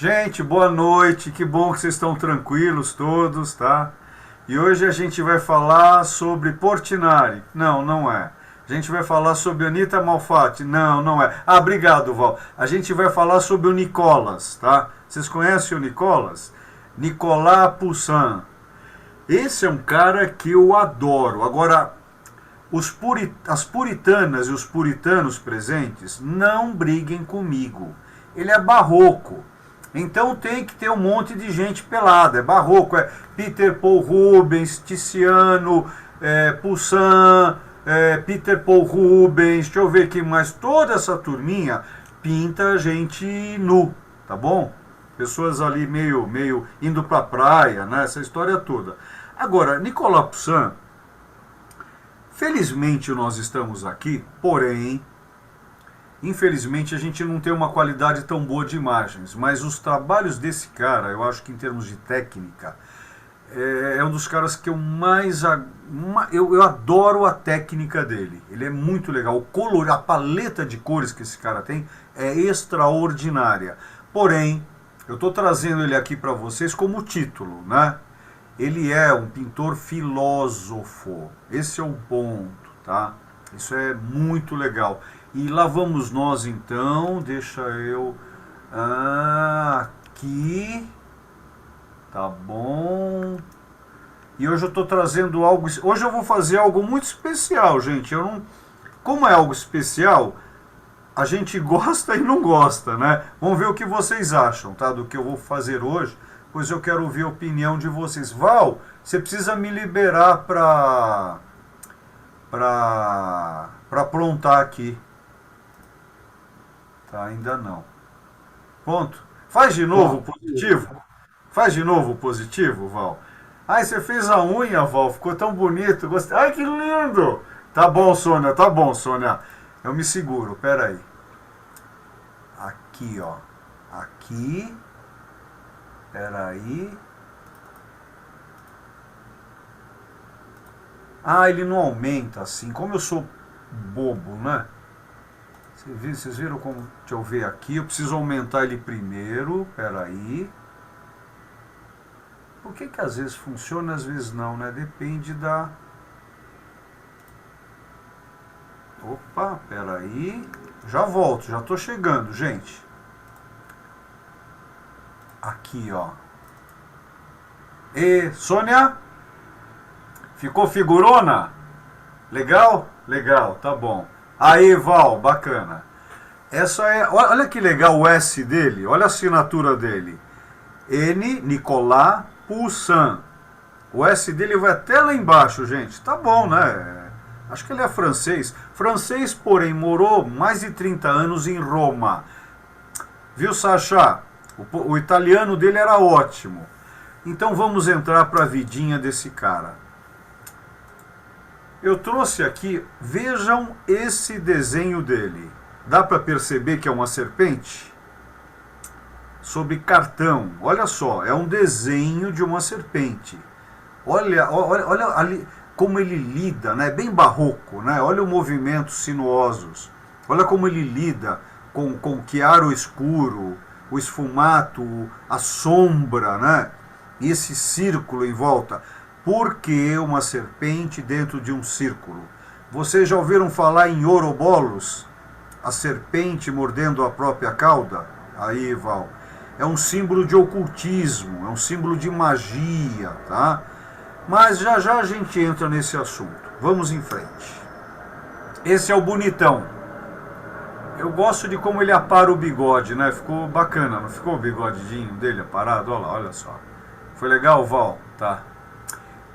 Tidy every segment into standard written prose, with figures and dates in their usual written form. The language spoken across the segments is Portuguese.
Gente, boa noite, que bom que vocês estão tranquilos todos, tá? E hoje a gente vai falar sobre Portinari. Não, não é. A gente vai falar sobre Anita Malfatti. Não, não é. Ah, obrigado, Val. A gente vai falar sobre o Nicolas, tá? Vocês conhecem o Nicolas? Nicolas Poussin. Esse é um cara que eu adoro. Agora, as puritanas e os puritanos presentes não briguem comigo. Ele é barroco. Então tem que ter um monte de gente pelada. É barroco, é Peter Paul Rubens, Tiziano, Poussin, Peter Paul Rubens, deixa eu ver aqui mais. Toda essa turminha pinta gente nu, tá bom? Pessoas ali meio indo pra praia, né? Essa história toda. Agora, Nicolas Poussin, felizmente nós estamos aqui, porém, infelizmente a gente não tem uma qualidade tão boa de imagens, mas os trabalhos desse cara, eu acho que em termos de técnica, é um dos caras que eu mais... Eu adoro a técnica dele, ele é muito legal, o color, a paleta de cores que esse cara tem é extraordinária. Porém, eu estou trazendo ele aqui para vocês como título, né? Ele é um pintor filósofo, esse é o ponto, tá? Isso é muito legal. E lá vamos nós então, deixa eu... aqui, tá bom. E hoje eu estou trazendo algo... Hoje eu vou fazer algo muito especial, gente. Eu não... Como é algo especial, a gente gosta e não gosta, né? Vamos ver o que vocês acham, tá? Do que eu vou fazer hoje, pois eu quero ouvir a opinião de vocês. Val, você precisa me liberar para aprontar aqui. Tá, ainda não. Ponto. Faz de novo o positivo. Faz de novo o positivo, Val. Ai, você fez a unha, Val. Ficou tão bonito. Gostei. Ai, que lindo. Tá bom, Sônia. Tá bom, Sônia. Eu me seguro. Pera aí. Aqui, ó. Aqui. Pera aí. Ah, ele não aumenta assim. Como eu sou bobo, né? Vocês viram como... Deixa eu ver aqui. Eu preciso aumentar ele primeiro. Pera aí. Por que às vezes funciona, às vezes não, né? Depende da... Opa, pera aí. Já volto, já tô chegando, gente. Aqui, ó. E, Sônia? Ficou figurona? Legal? Legal, tá bom. Aí, Val, bacana. Essa é... Olha que legal o S dele, olha a assinatura dele. N, Nicolas Poussin. O S dele vai até lá embaixo, gente. Tá bom, né? Acho que ele é francês. Francês, porém, morou mais de 30 anos em Roma. Viu, Sacha? O italiano dele era ótimo. Então vamos entrar para a vidinha desse cara. Eu trouxe aqui, vejam esse desenho dele. Dá para perceber que é uma serpente? Sobre cartão. Olha só, é um desenho de uma serpente. Olha ali como ele lida, né? Bem barroco, né? Olha os movimentos sinuosos. Olha como ele lida com o chiaro escuro, o esfumato, a sombra, né? E esse círculo em volta. Por que uma serpente dentro de um círculo? Vocês já ouviram falar em Ouroboros? A serpente mordendo a própria cauda? Aí, Val. É um símbolo de ocultismo, é um símbolo de magia, tá? Mas já já a gente entra nesse assunto. Vamos em frente. Esse é o bonitão. Eu gosto de como ele apara o bigode, né? Ficou bacana, não ficou o bigodinho dele aparado? Olha lá, olha só. Foi legal, Val? Tá.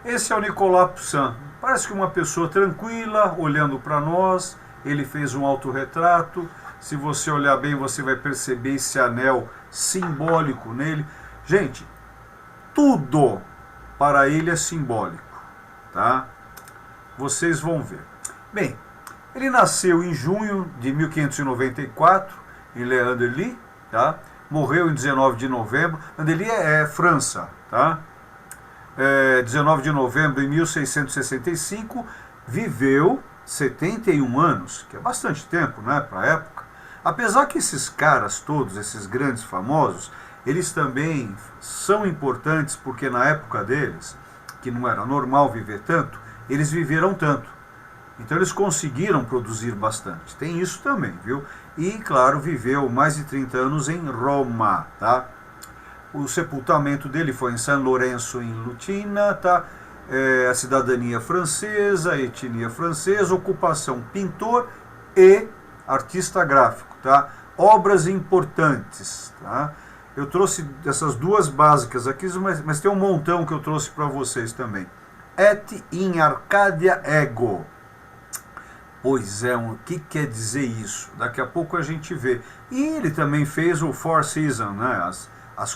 Esse é o Nicolas Poussin. Parece que uma pessoa tranquila, olhando para nós. Ele fez um autorretrato. Se você olhar bem, você vai perceber esse anel simbólico nele. Gente, tudo para ele é simbólico, tá? Vocês vão ver. Bem, ele nasceu em junho de 1594, em Le Anderly, tá? Morreu em 19 de novembro. Anderly é França, tá? 19 de novembro de 1665, viveu 71 anos, que é bastante tempo, né, para a época. Apesar que esses caras todos, esses grandes famosos, eles também são importantes porque na época deles, que não era normal viver tanto, eles viveram tanto. Então eles conseguiram produzir bastante. Tem isso também, viu? E, claro, viveu mais de 30 anos em Roma, tá? O sepultamento dele foi em San Lorenzo, em Lutina, tá? A cidadania francesa, a etnia francesa, ocupação pintor e artista gráfico, tá? Obras importantes, tá? Eu trouxe essas duas básicas aqui, mas tem um montão que eu trouxe para vocês também. Et in Arcadia ego. Pois é, o que quer dizer isso? Daqui a pouco a gente vê. E ele também fez o Four Seasons, né?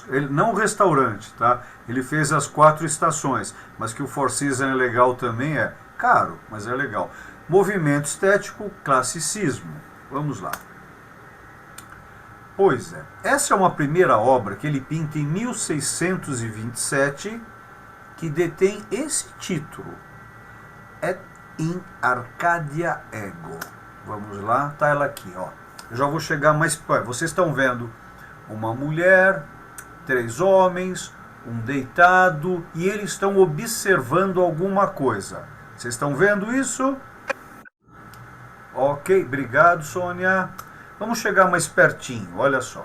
Ele, não o restaurante, tá? Ele fez as 4 estações, mas que o Four Seasons é legal também, é caro, mas é legal. Movimento estético, classicismo. Vamos lá. Pois é, essa é uma primeira obra que ele pinta em 1627, que detém esse título, Et in Arcadia ego. Vamos lá, tá ela aqui, ó. Eu já vou chegar mais perto. Vocês estão vendo uma mulher, 3 homens, um deitado, e eles estão observando alguma coisa. Vocês estão vendo isso? Ok, obrigado, Sônia. Vamos chegar mais pertinho, olha só.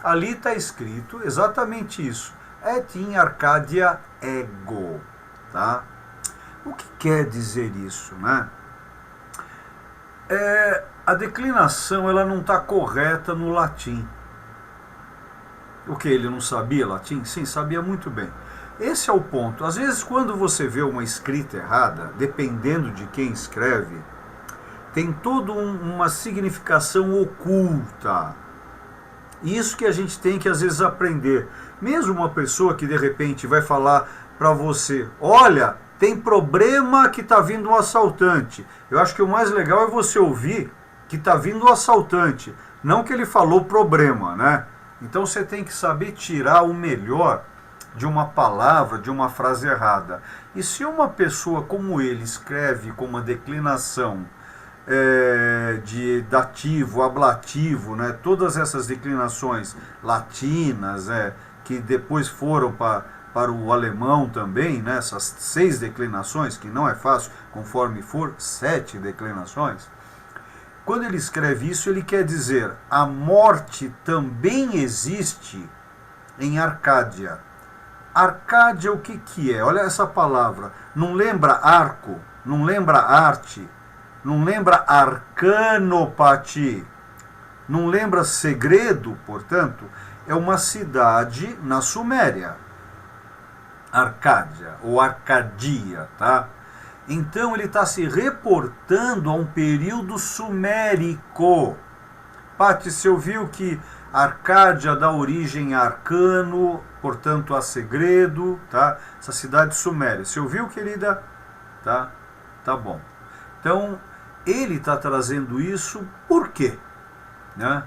Ali está escrito exatamente isso. Et in Arcadia ego, tá? O que quer dizer isso, né? A declinação ela não está correta no latim. O que, ele não sabia latim? Sim, sabia muito bem. Esse é o ponto. Às vezes, quando você vê uma escrita errada, dependendo de quem escreve, tem toda uma significação oculta. Isso que a gente tem que, às vezes, aprender. Mesmo uma pessoa que, de repente, vai falar para você, olha, tem problema que está vindo um assaltante. Eu acho que o mais legal é você ouvir que está vindo um assaltante, não que ele falou problema, né? Então você tem que saber tirar o melhor de uma palavra, de uma frase errada. E se uma pessoa como ele escreve com uma declinação de dativo, ablativo, né? Todas essas declinações latinas, que depois foram para o alemão também, né? Essas 6 declinações, que não é fácil, conforme for 7 declinações. Quando ele escreve isso, ele quer dizer, a morte também existe em Arcádia. Arcádia, o que é? Olha essa palavra. Não lembra arco? Não lembra arte? Não lembra arcanopati? Não lembra segredo, portanto? É uma cidade na Suméria. Arcádia, ou Arcadia, tá? Então ele está se reportando a um período sumérico. Pati, você ouviu que Arcádia dá origem a arcano, portanto a segredo, tá? Essa cidade suméria. Você ouviu, querida? Tá? Tá bom. Então, ele está trazendo isso por quê? Né?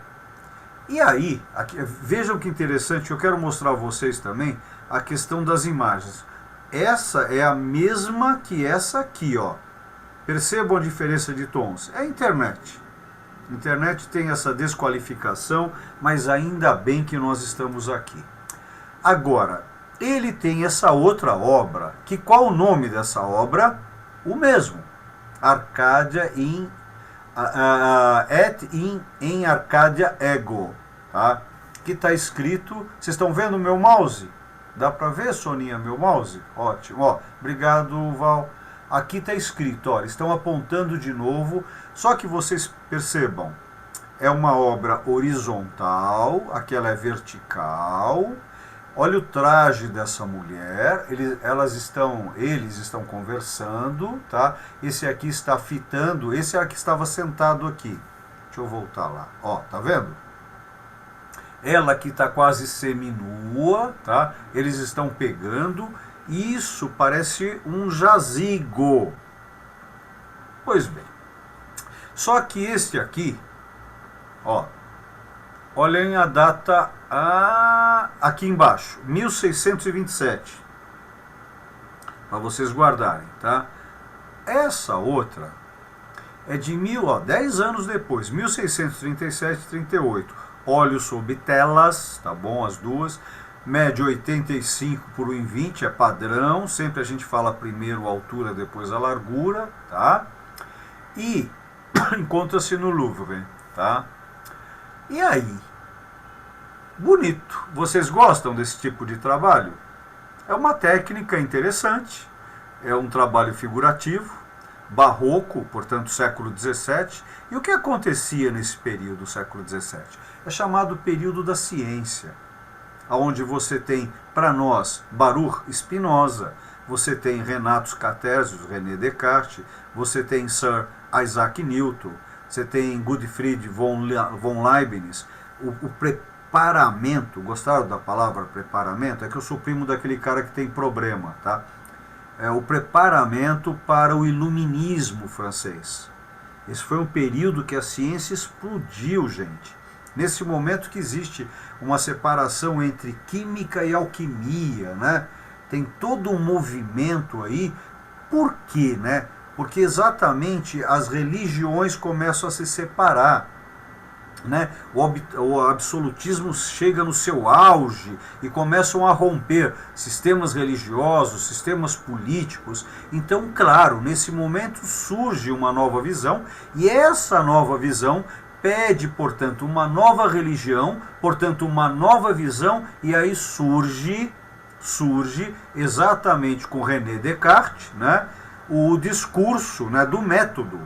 E aí, aqui, vejam que interessante, eu quero mostrar a vocês também a questão das imagens. Essa é a mesma que essa aqui, ó. Percebam a diferença de tons. É a internet. A internet tem essa desqualificação, mas ainda bem que nós estamos aqui. Agora, ele tem essa outra obra, que qual o nome dessa obra? O mesmo. Arcadia em Arcadia ego, tá? Que está escrito, vocês estão vendo o meu mouse? Dá para ver, Soninha, meu mouse? Ótimo, ó, obrigado, Val. Aqui está escrito, ó, estão apontando de novo, só que vocês percebam, é uma obra horizontal, aqui ela é vertical. Olha o traje dessa mulher, eles estão conversando, tá? Esse aqui está fitando, esse aqui estava sentado aqui. Deixa eu voltar lá, ó, tá vendo? Ela aqui está quase seminua, tá? Eles estão pegando, isso parece um jazigo. Pois bem, só que este aqui, ó, olhem a data aqui embaixo, 1627, para vocês guardarem, tá? Essa outra é de 10 anos depois, 1637, 38. óleo sobre telas, tá bom? As duas. Média 85 por 1,20 é padrão. Sempre a gente fala primeiro a altura, depois a largura, tá? E encontra-se no Louvre, tá? E aí? Bonito. Vocês gostam desse tipo de trabalho? É uma técnica interessante, é um trabalho figurativo, barroco, portanto século XVII. E o que acontecia nesse período, século XVII? É chamado período da ciência, onde você tem, para nós, Baruch Spinoza, você tem Renato Catezius, René Descartes, você tem Sir Isaac Newton, você tem Gottfried von Leibniz. O preparamento, gostaram da palavra preparamento? É que eu sou primo daquele cara que tem problema, tá? É o preparamento para o iluminismo francês. Esse foi um período que a ciência explodiu, gente. Nesse momento que existe uma separação entre química e alquimia, né? Tem todo um movimento aí. Por quê, né? Porque exatamente as religiões começam a se separar, né? O absolutismo chega no seu auge e começam a romper sistemas religiosos, sistemas políticos. Então, claro, nesse momento surge uma nova visão, e essa nova visão pede, portanto, uma nova religião, portanto, uma nova visão, e aí surge exatamente com René Descartes, né, o discurso, né, do método.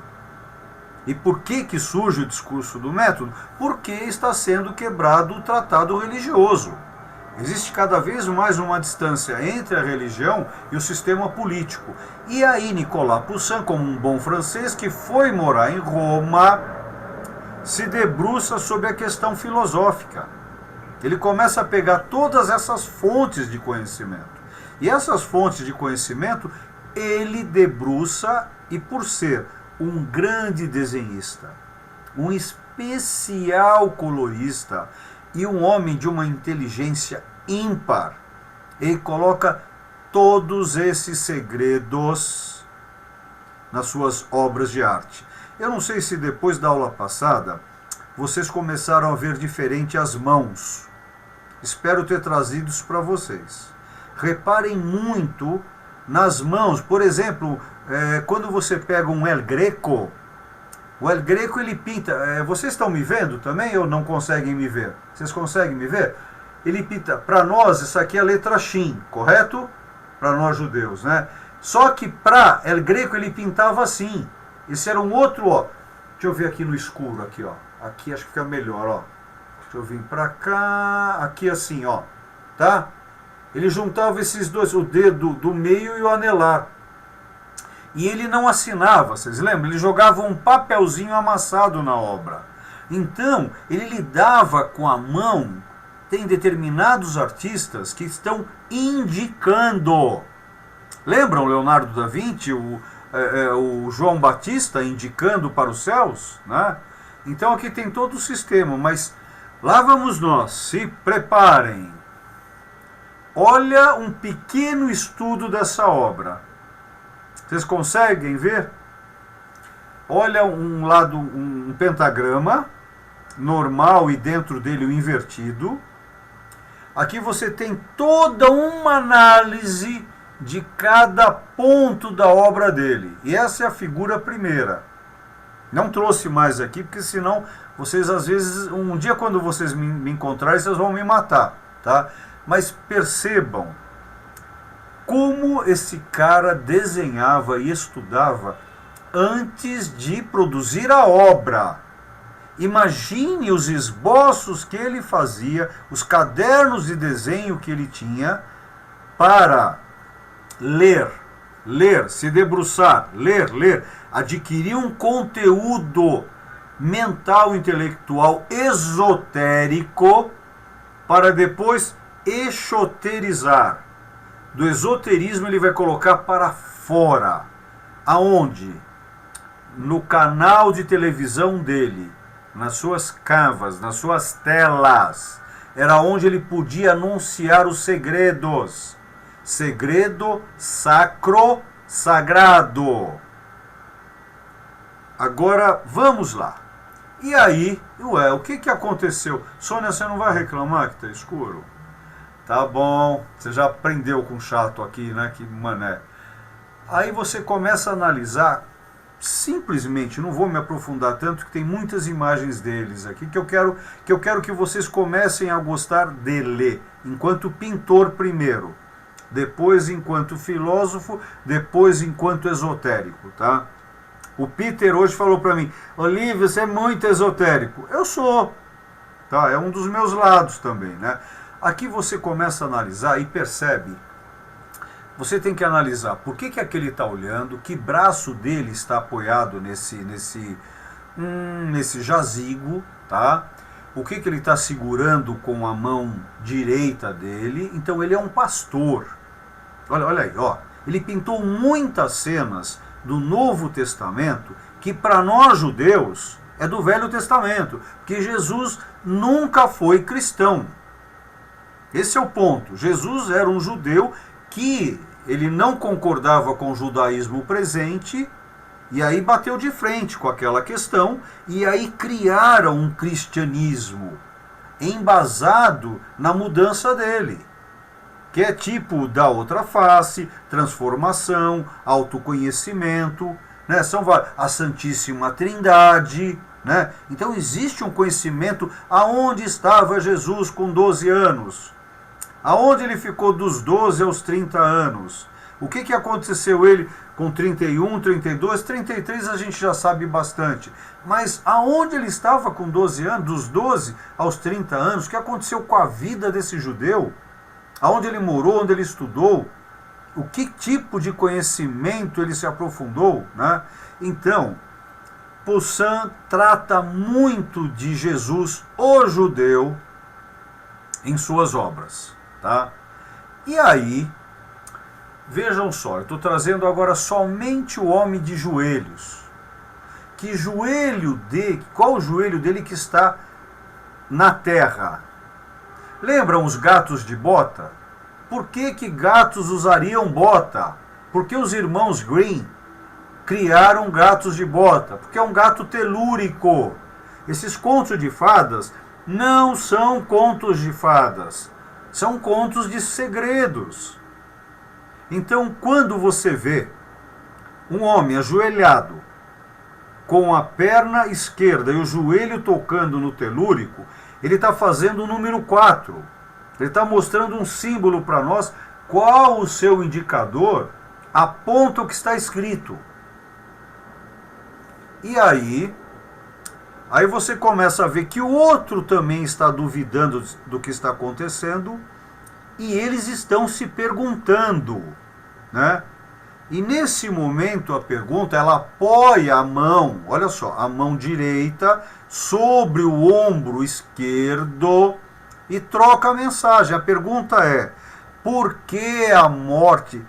E por que surge o discurso do método? Porque está sendo quebrado o tratado religioso. Existe cada vez mais uma distância entre a religião e o sistema político. E aí Nicolas Poussin, como um bom francês que foi morar em Roma, se debruça sobre a questão filosófica. Ele começa a pegar todas essas fontes de conhecimento. E essas fontes de conhecimento ele debruça, e por ser um grande desenhista, um especial colorista e um homem de uma inteligência ímpar, ele coloca todos esses segredos nas suas obras de arte. Eu não sei se depois da aula passada vocês começaram a ver diferente as mãos. Espero ter trazido isso para vocês. Reparem muito nas mãos. Por exemplo, quando você pega um El Greco, o El Greco ele pinta. Vocês estão me vendo também ou não conseguem me ver? Vocês conseguem me ver? Ele pinta. Para nós, isso aqui é a letra Shin, correto? Para nós judeus, né? Só que para El Greco ele pintava assim. Esse era um outro, ó. Deixa eu ver aqui no escuro, aqui, ó. Aqui acho que fica melhor, ó. Deixa eu vir para cá, aqui assim, ó. Tá? Ele juntava esses dois, o dedo do meio e o anelar. E ele não assinava, vocês lembram? Ele jogava um papelzinho amassado na obra. Então, ele lidava com a mão. Tem determinados artistas que estão indicando. Lembram Leonardo da Vinci, o João Batista indicando para os céus? Né? Então aqui tem todo o sistema, mas lá vamos nós, se preparem. Olha um pequeno estudo dessa obra. Vocês conseguem ver? Olha um lado, um pentagrama normal e dentro dele o invertido. Aqui você tem toda uma análise de cada ponto da obra dele. E essa é a figura primeira. Não trouxe mais aqui, porque senão vocês às vezes, um dia quando vocês me encontrarem, vocês vão me matar, tá? Mas percebam como esse cara desenhava e estudava antes de produzir a obra. Imagine os esboços que ele fazia, os cadernos de desenho que ele tinha para ler, se debruçar, ler, adquirir um conteúdo mental, intelectual, esotérico, para depois exoterizar. Do esoterismo ele vai colocar para fora. Aonde? No canal de televisão dele, nas suas cavas, nas suas telas. Era onde ele podia anunciar os segredos. Segredo sacro, sagrado. Agora, vamos lá. E aí, o que aconteceu? Sônia, você não vai reclamar que tá escuro? Tá bom, você já aprendeu com o chato aqui, né? Que mané. Aí você começa a analisar, simplesmente, não vou me aprofundar tanto, que tem muitas imagens deles aqui, que eu quero que vocês comecem a gostar dele, enquanto pintor primeiro, depois enquanto filósofo, depois enquanto esotérico, tá? O Peter hoje falou para mim, Olívio, você é muito esotérico. Eu sou, tá? É um dos meus lados também, né? Aqui você começa a analisar e percebe, você tem que analisar por que aquele está olhando, que braço dele está apoiado nesse jazigo, tá? O que ele está segurando com a mão direita dele. Então ele é um pastor. Olha aí, ó. Ele pintou muitas cenas do Novo Testamento que para nós judeus é do Velho Testamento, porque Jesus nunca foi cristão. Esse é o ponto. Jesus era um judeu que ele não concordava com o judaísmo presente, e aí bateu de frente com aquela questão, e aí criaram um cristianismo embasado na mudança dele, que é tipo da outra face, transformação, autoconhecimento, né? São a Santíssima Trindade, né? Então existe um conhecimento aonde estava Jesus com 12 anos. Aonde ele ficou dos 12 aos 30 anos? O que aconteceu ele com 31, 32, 33 a gente já sabe bastante. Mas aonde ele estava com 12 anos, dos 12 aos 30 anos? O que aconteceu com a vida desse judeu? Aonde ele morou, onde ele estudou? O que tipo de conhecimento ele se aprofundou, né? Então, Poussin trata muito de Jesus, o judeu, em suas obras. Tá? E aí, vejam só, eu estou trazendo agora somente o homem de joelhos. Qual o joelho dele que está na terra? Lembram os gatos de bota? Por que gatos usariam bota? Porque os irmãos Grimm criaram gatos de bota? Porque é um gato telúrico. Esses contos de fadas não são contos de fadas. São contos de segredos. Então, quando você vê um homem ajoelhado, com a perna esquerda e o joelho tocando no telúrico, ele está fazendo o número 4. Ele está mostrando um símbolo para nós, qual o seu indicador aponta o que está escrito. E aí você começa a ver que o outro também está duvidando do que está acontecendo e eles estão se perguntando, né? E nesse momento a pergunta, ela apoia a mão, olha só, a mão direita sobre o ombro esquerdo e troca a mensagem. A pergunta é, por que a morte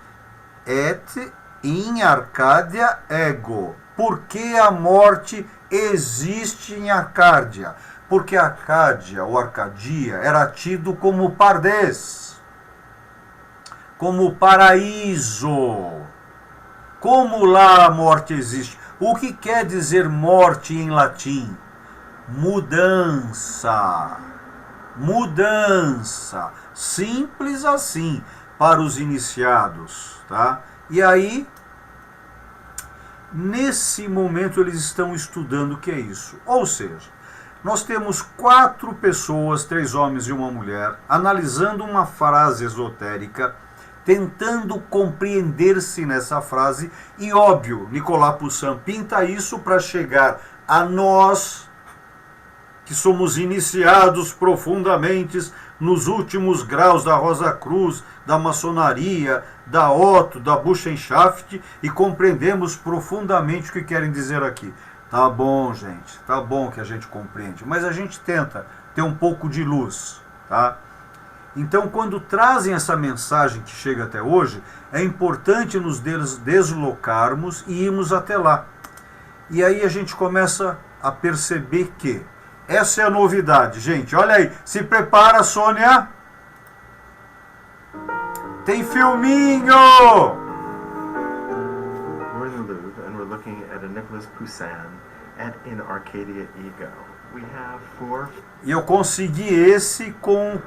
et in Arcadia ego? Por que a morte existe em Arcádia? Porque Arcádia, ou Arcadia, era tido como Pardes, como paraíso. Como lá a morte existe? O que quer dizer morte em latim? Mudança. Mudança. Simples assim, para os iniciados, tá? E aí, nesse momento eles estão estudando o que é isso. Ou seja, nós temos 4 pessoas, 3 homens e uma mulher, analisando uma frase esotérica, tentando compreender-se nessa frase, e óbvio, Nicolas Poussin pinta isso para chegar a nós, que somos iniciados profundamente nos últimos graus da Rosa Cruz, da maçonaria, da Otto, da Burschenschaft, e compreendemos profundamente o que querem dizer aqui. Tá bom, gente, tá bom que a gente compreende, mas a gente tenta ter um pouco de luz, tá? Então, quando trazem essa mensagem que chega até hoje, é importante nos deslocarmos e irmos até lá. E aí a gente começa a perceber que essa é a novidade, gente. Olha aí, se prepara, Sônia. Tem filminho! We're in the Louvre and we're looking at a Nicolas Poussin in Arcadia Ego. We have 4. E eu consegui esse com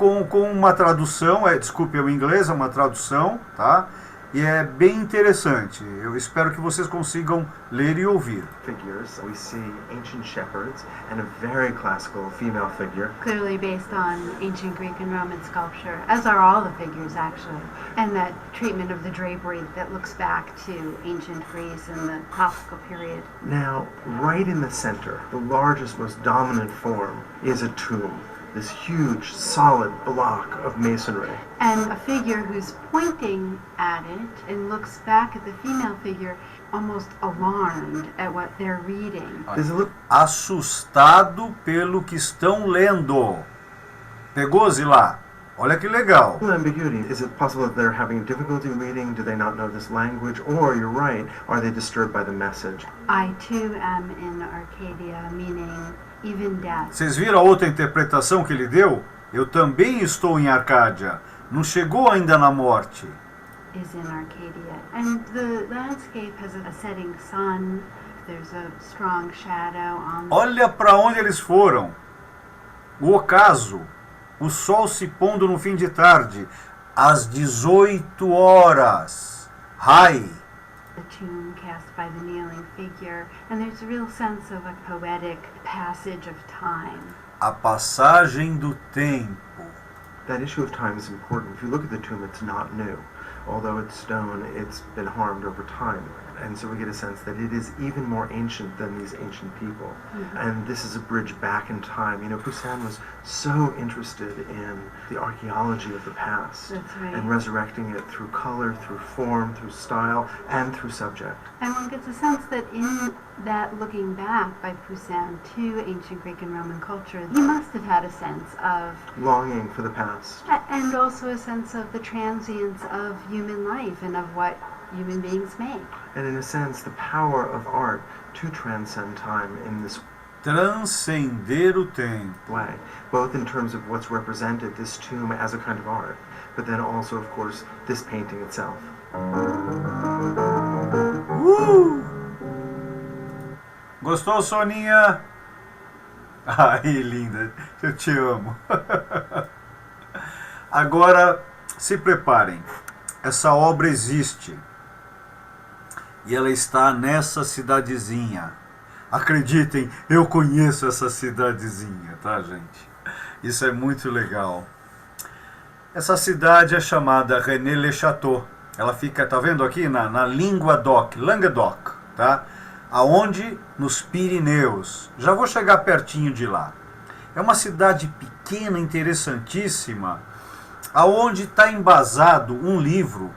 uma tradução, desculpe, é o inglês, é uma tradução, tá? E é bem interessante. Eu espero que vocês consigam ler e ouvir. Figures. We see ancient shepherds and a very classical female figure. Clearly based on ancient Greek and Roman sculpture, as are all the figures actually, and that treatment of the drapery that looks back to ancient Greece and the classical period. Now, right in the center, the largest, most dominant form is a tomb. This huge, solid block of masonry. And a figure who's pointing at it and looks back at the female figure, almost alarmed at what they're reading. Assustado pelo que estão lendo. Pegou, Zilá? Olha que legal. Ambiguity. Is it possible that they're having difficulty reading? Do they not know this language? Or, you're right, are they disturbed by the message? I too am in Arcadia, meaning even death. Vocês viram a outra interpretação que ele deu? Eu também estou em Arcádia. Não chegou ainda na morte. Is in Arcadia. And the landscape has a setting sun. There's a strong shadow on. Olha para onde eles foram. O ocaso. O sol se pondo no fim de tarde, às 18 horas. High. The tomb cast by the kneeling figure, and there's a real sense of a poetic passage of time. A passagem do tempo. That issue of time is important. If you look at the tomb, it's not new. Although it's stone, it's been harmed over time. And so we get a sense that it is even more ancient than these ancient people. Mm-hmm. And this is a bridge back in time. You know, Poussin was so interested in the archaeology of the past. That's right. And resurrecting it through color, through form, through style, and through subject. And one gets a sense that in that looking back by Poussin to ancient Greek and Roman culture, he must have had a sense of longing for the past. And also a sense of the transience of human life and of what human beings make. And in a sense, the power of art to transcend time in this Transcender o tempo. way, both in terms of what's represented, this tomb as a kind of art, but then also, of course, this painting itself. Gostou, Soninha? Ai, linda, eu te amo. Agora, se preparem. Essa obra existe. E ela está nessa cidadezinha. Acreditem, eu conheço essa cidadezinha, tá, gente? Isso é muito legal. Essa cidade é chamada Rennes-le-Château. Ela fica, tá vendo aqui, na Languedoc, tá? Aonde? Nos Pirineus. Já vou chegar pertinho de lá. É uma cidade pequena, interessantíssima, aonde está embasado um livro,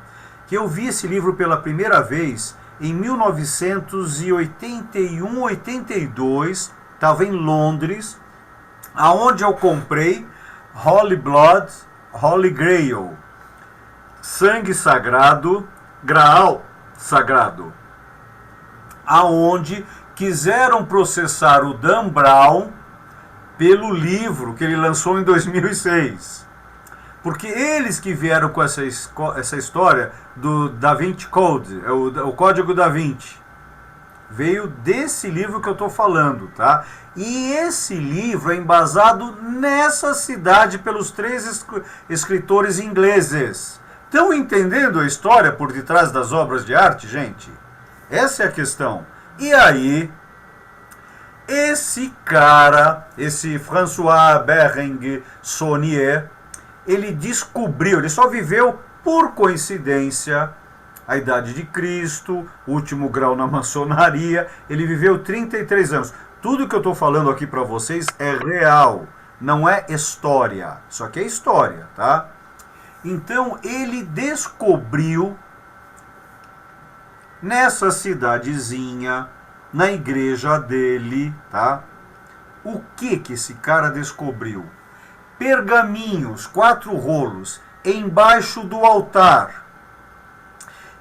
que eu vi esse livro pela primeira vez em 1981-82, estava em Londres, aonde eu comprei Holy Blood, Holy Grail, Sangue Sagrado, Graal Sagrado, aonde quiseram processar o Dan Brown pelo livro que ele lançou em 2006. Porque eles que vieram com essa história do Da Vinci Code, o Código Da Vinci, veio desse livro que eu estou falando, tá? E esse livro é embasado nessa cidade pelos 3 escritores ingleses. Estão entendendo a história por detrás das obras de arte, gente? Essa é a questão. E aí, esse cara, esse François Berenguer Saunier, ele descobriu, ele só viveu por coincidência a idade de Cristo, último grau na maçonaria, ele viveu 33 anos. Tudo que eu estou falando aqui para vocês é real, não é história, só que é história, tá? Então ele descobriu nessa cidadezinha, na igreja dele, tá? O que esse cara descobriu? Pergaminhos, 4 rolos, embaixo do altar.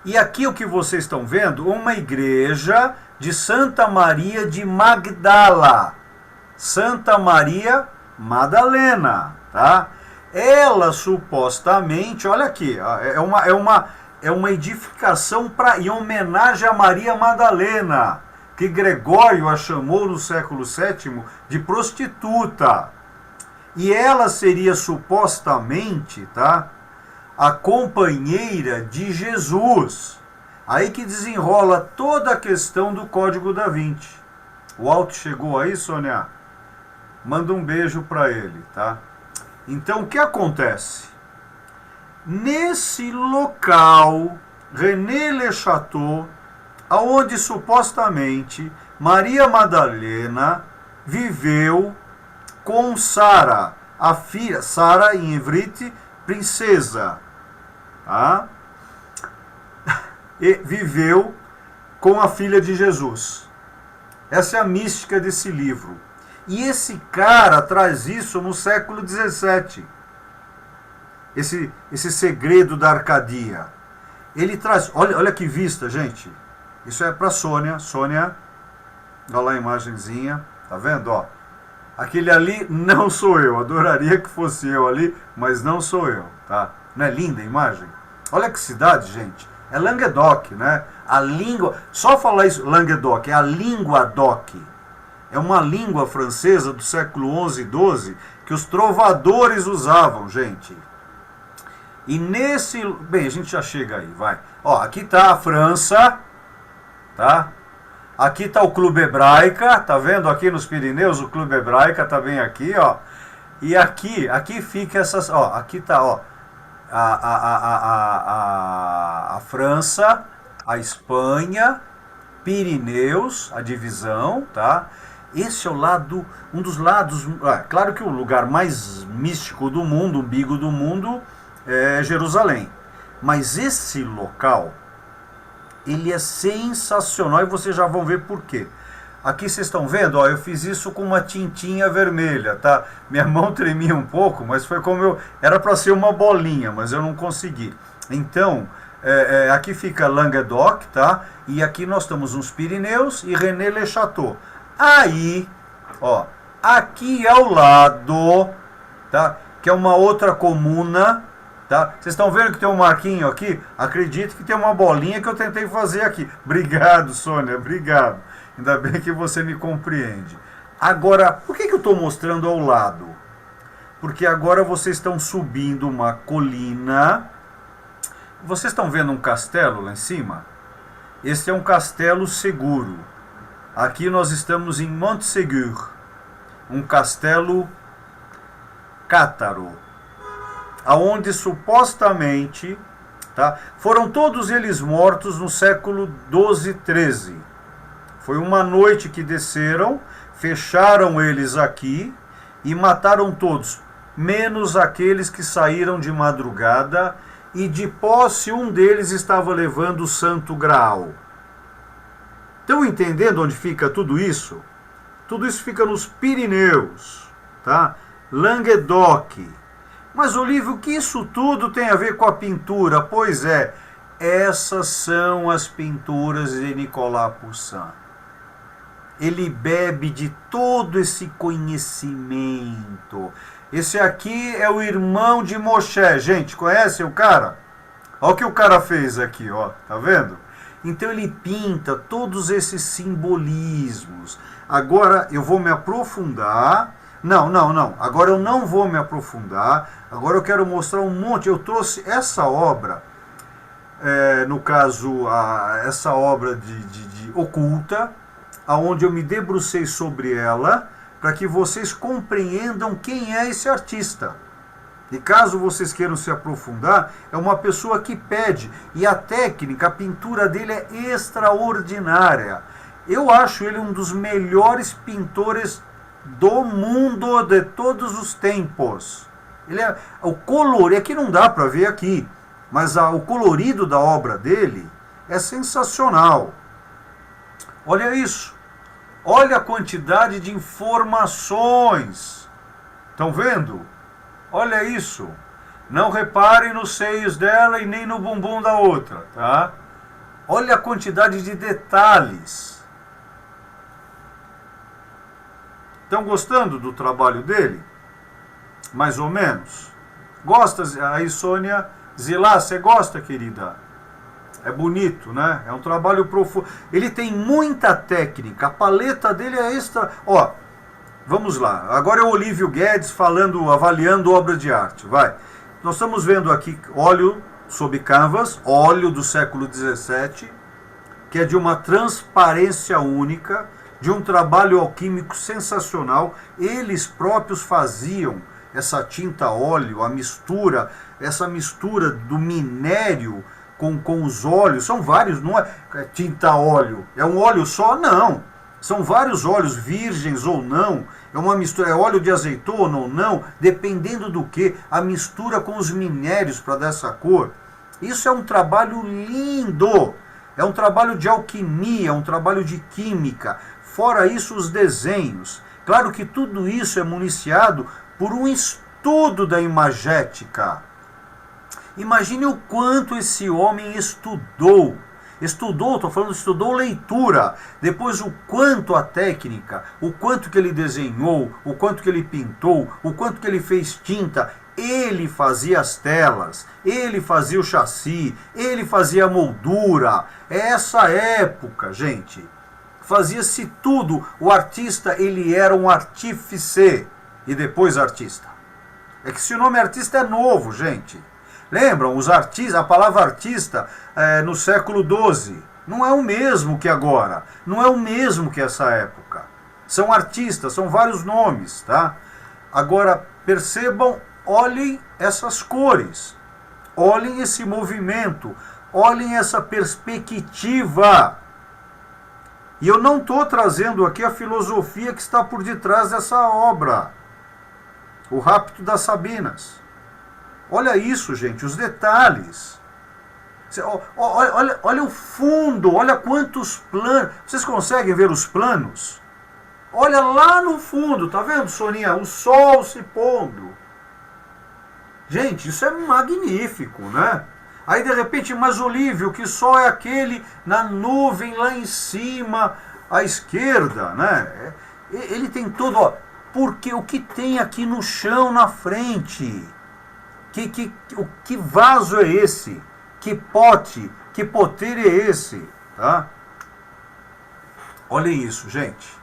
E aqui o que vocês estão vendo, uma igreja de Santa Maria de Magdala. Santa Maria Madalena, tá? Ela supostamente, olha aqui, é uma edificação em homenagem a Maria Madalena. que Gregório a chamou no século VII de prostituta. E ela seria supostamente, tá, a companheira de Jesus. Aí que desenrola toda a questão do Código da Vinci. O Alto chegou aí, Sônia? Manda um beijo para ele, tá? Então, o que acontece? Nesse local, René Le Chateau, aonde supostamente Maria Madalena viveu com Sara, a filha, Sara em hebrite, princesa, tá? E viveu com a filha de Jesus. Essa é a mística desse livro. E esse cara traz isso no século XVII. Esse segredo da Arcadia. Ele traz, olha que vista, gente. Isso é para Sônia. Sônia, olha lá a imagenzinha, tá vendo? Ó, aquele ali não sou eu. Adoraria que fosse eu ali, mas não sou eu, tá? Não é linda a imagem? Olha que cidade, gente. É Languedoc, né? A língua, só falar isso, Languedoc, é a língua doc. É uma língua francesa do século XI e XII que os trovadores usavam, gente. E nesse... Bem, a gente já chega aí, vai. Ó, aqui tá a França, tá? Aqui tá o Clube Hebraica, tá vendo? Aqui nos Pirineus o Clube Hebraica tá bem aqui, ó. E aqui fica essas... Ó, aqui tá, ó, a França, a Espanha, Pirineus, a divisão, tá? Esse é o lado, um dos lados... claro que o lugar mais místico do mundo, o umbigo do mundo, é Jerusalém. Mas esse local, ele é sensacional e vocês já vão ver por quê. Aqui vocês estão vendo, ó, eu fiz isso com uma tintinha vermelha, tá? Minha mão tremia um pouco, mas foi como eu... Era para ser uma bolinha, mas eu não consegui. Então, aqui fica Languedoc, tá? E aqui nós estamos nos Pirineus e René Le Chateau. Aí, ó, aqui ao lado, tá? Que é uma outra comuna, tá? Vocês estão vendo que tem um marquinho aqui? Acredito que tem uma bolinha que eu tentei fazer aqui. Obrigado, Sônia, obrigado. Ainda bem que você me compreende. Agora, por que eu estou mostrando ao lado? Porque agora vocês estão subindo uma colina. Vocês estão vendo um castelo lá em cima? Esse é um castelo seguro. Aqui nós estamos em Montségur, um castelo cátaro, aonde supostamente, tá, foram todos eles mortos no século XII e XIII. Foi uma noite que desceram, fecharam eles aqui e mataram todos, menos aqueles que saíram de madrugada e de posse um deles estava levando o Santo Graal. Estão entendendo onde fica tudo isso? Tudo isso fica nos Pirineus, tá? Languedoc. Mas, Olívio, o que isso tudo tem a ver com a pintura? Pois é, essas são as pinturas de Nicolas Poussin. Ele bebe de todo esse conhecimento. Esse aqui é o irmão de Moshe. Gente, conhece o cara? Olha o que o cara fez aqui, ó. Tá vendo? Então ele pinta todos esses simbolismos. Agora eu vou me aprofundar. Não. Agora eu não vou me aprofundar. Agora eu quero mostrar um monte. Eu trouxe essa obra, no caso, essa obra de oculta, aonde eu me debrucei sobre ela, para que vocês compreendam quem é esse artista. E caso vocês queiram se aprofundar, é uma pessoa que pede. E a técnica, a pintura dele é extraordinária. Eu acho ele um dos melhores pintores do mundo de todos os tempos. Ele é o color, aqui não dá para ver aqui, mas o colorido da obra dele é sensacional. Olha isso. Olha a quantidade de informações. Estão vendo? Olha isso. Não reparem nos seios dela e nem no bumbum da outra, tá? Olha a quantidade de detalhes. Estão gostando do trabalho dele? Mais ou menos? Gosta? Aí, Sônia Zilá, você gosta, querida? É bonito, né? É um trabalho profundo. Ele tem muita técnica, a paleta dele é extra. Ó, vamos lá. Agora é o Olívio Guedes falando, avaliando obra de arte. Vai. Nós estamos vendo aqui óleo sob canvas, óleo do século XVII, que é de uma transparência única, de um trabalho alquímico sensacional. Eles próprios faziam essa tinta óleo, a mistura, essa mistura do minério com os óleos. São vários, não é tinta óleo, é um óleo só? Não. São vários óleos, virgens ou não. É uma mistura, é óleo de azeitona ou não, dependendo do que, a mistura com os minérios para dar essa cor. Isso é um trabalho lindo. É um trabalho de alquimia, um trabalho de química. Fora isso, os desenhos. Claro que tudo isso é municiado por um estudo da imagética. Imagine o quanto esse homem estudou. Estou falando, estudou leitura. Depois o quanto a técnica, o quanto que ele desenhou, o quanto que ele pintou, o quanto que ele fez tinta. Ele fazia as telas, ele fazia o chassi, ele fazia a moldura. É essa época, gente. Fazia-se tudo. O artista, ele era um artífice e depois artista. É que se o nome artista é novo, gente. Lembram, os artistas, a palavra artista no século XII não é o mesmo que agora, não é o mesmo que essa época. São artistas, são vários nomes, tá? Agora, percebam, olhem essas cores, olhem esse movimento, olhem essa perspectiva. E eu não estou trazendo aqui a filosofia que está por detrás dessa obra, O Rapto das Sabinas. Olha isso, gente, os detalhes. Olha o fundo, olha quantos planos. Vocês conseguem ver os planos? Olha lá no fundo, tá vendo, Soninha? O sol se pondo. Gente, isso é magnífico, né? Aí de repente, mas Olívio, que sol é aquele na nuvem lá em cima, à esquerda, né? Ele tem todo, ó, porque o que tem aqui no chão na frente? Que vaso é esse? Que pote? Que poteiro é esse? Tá? Olhem isso, gente.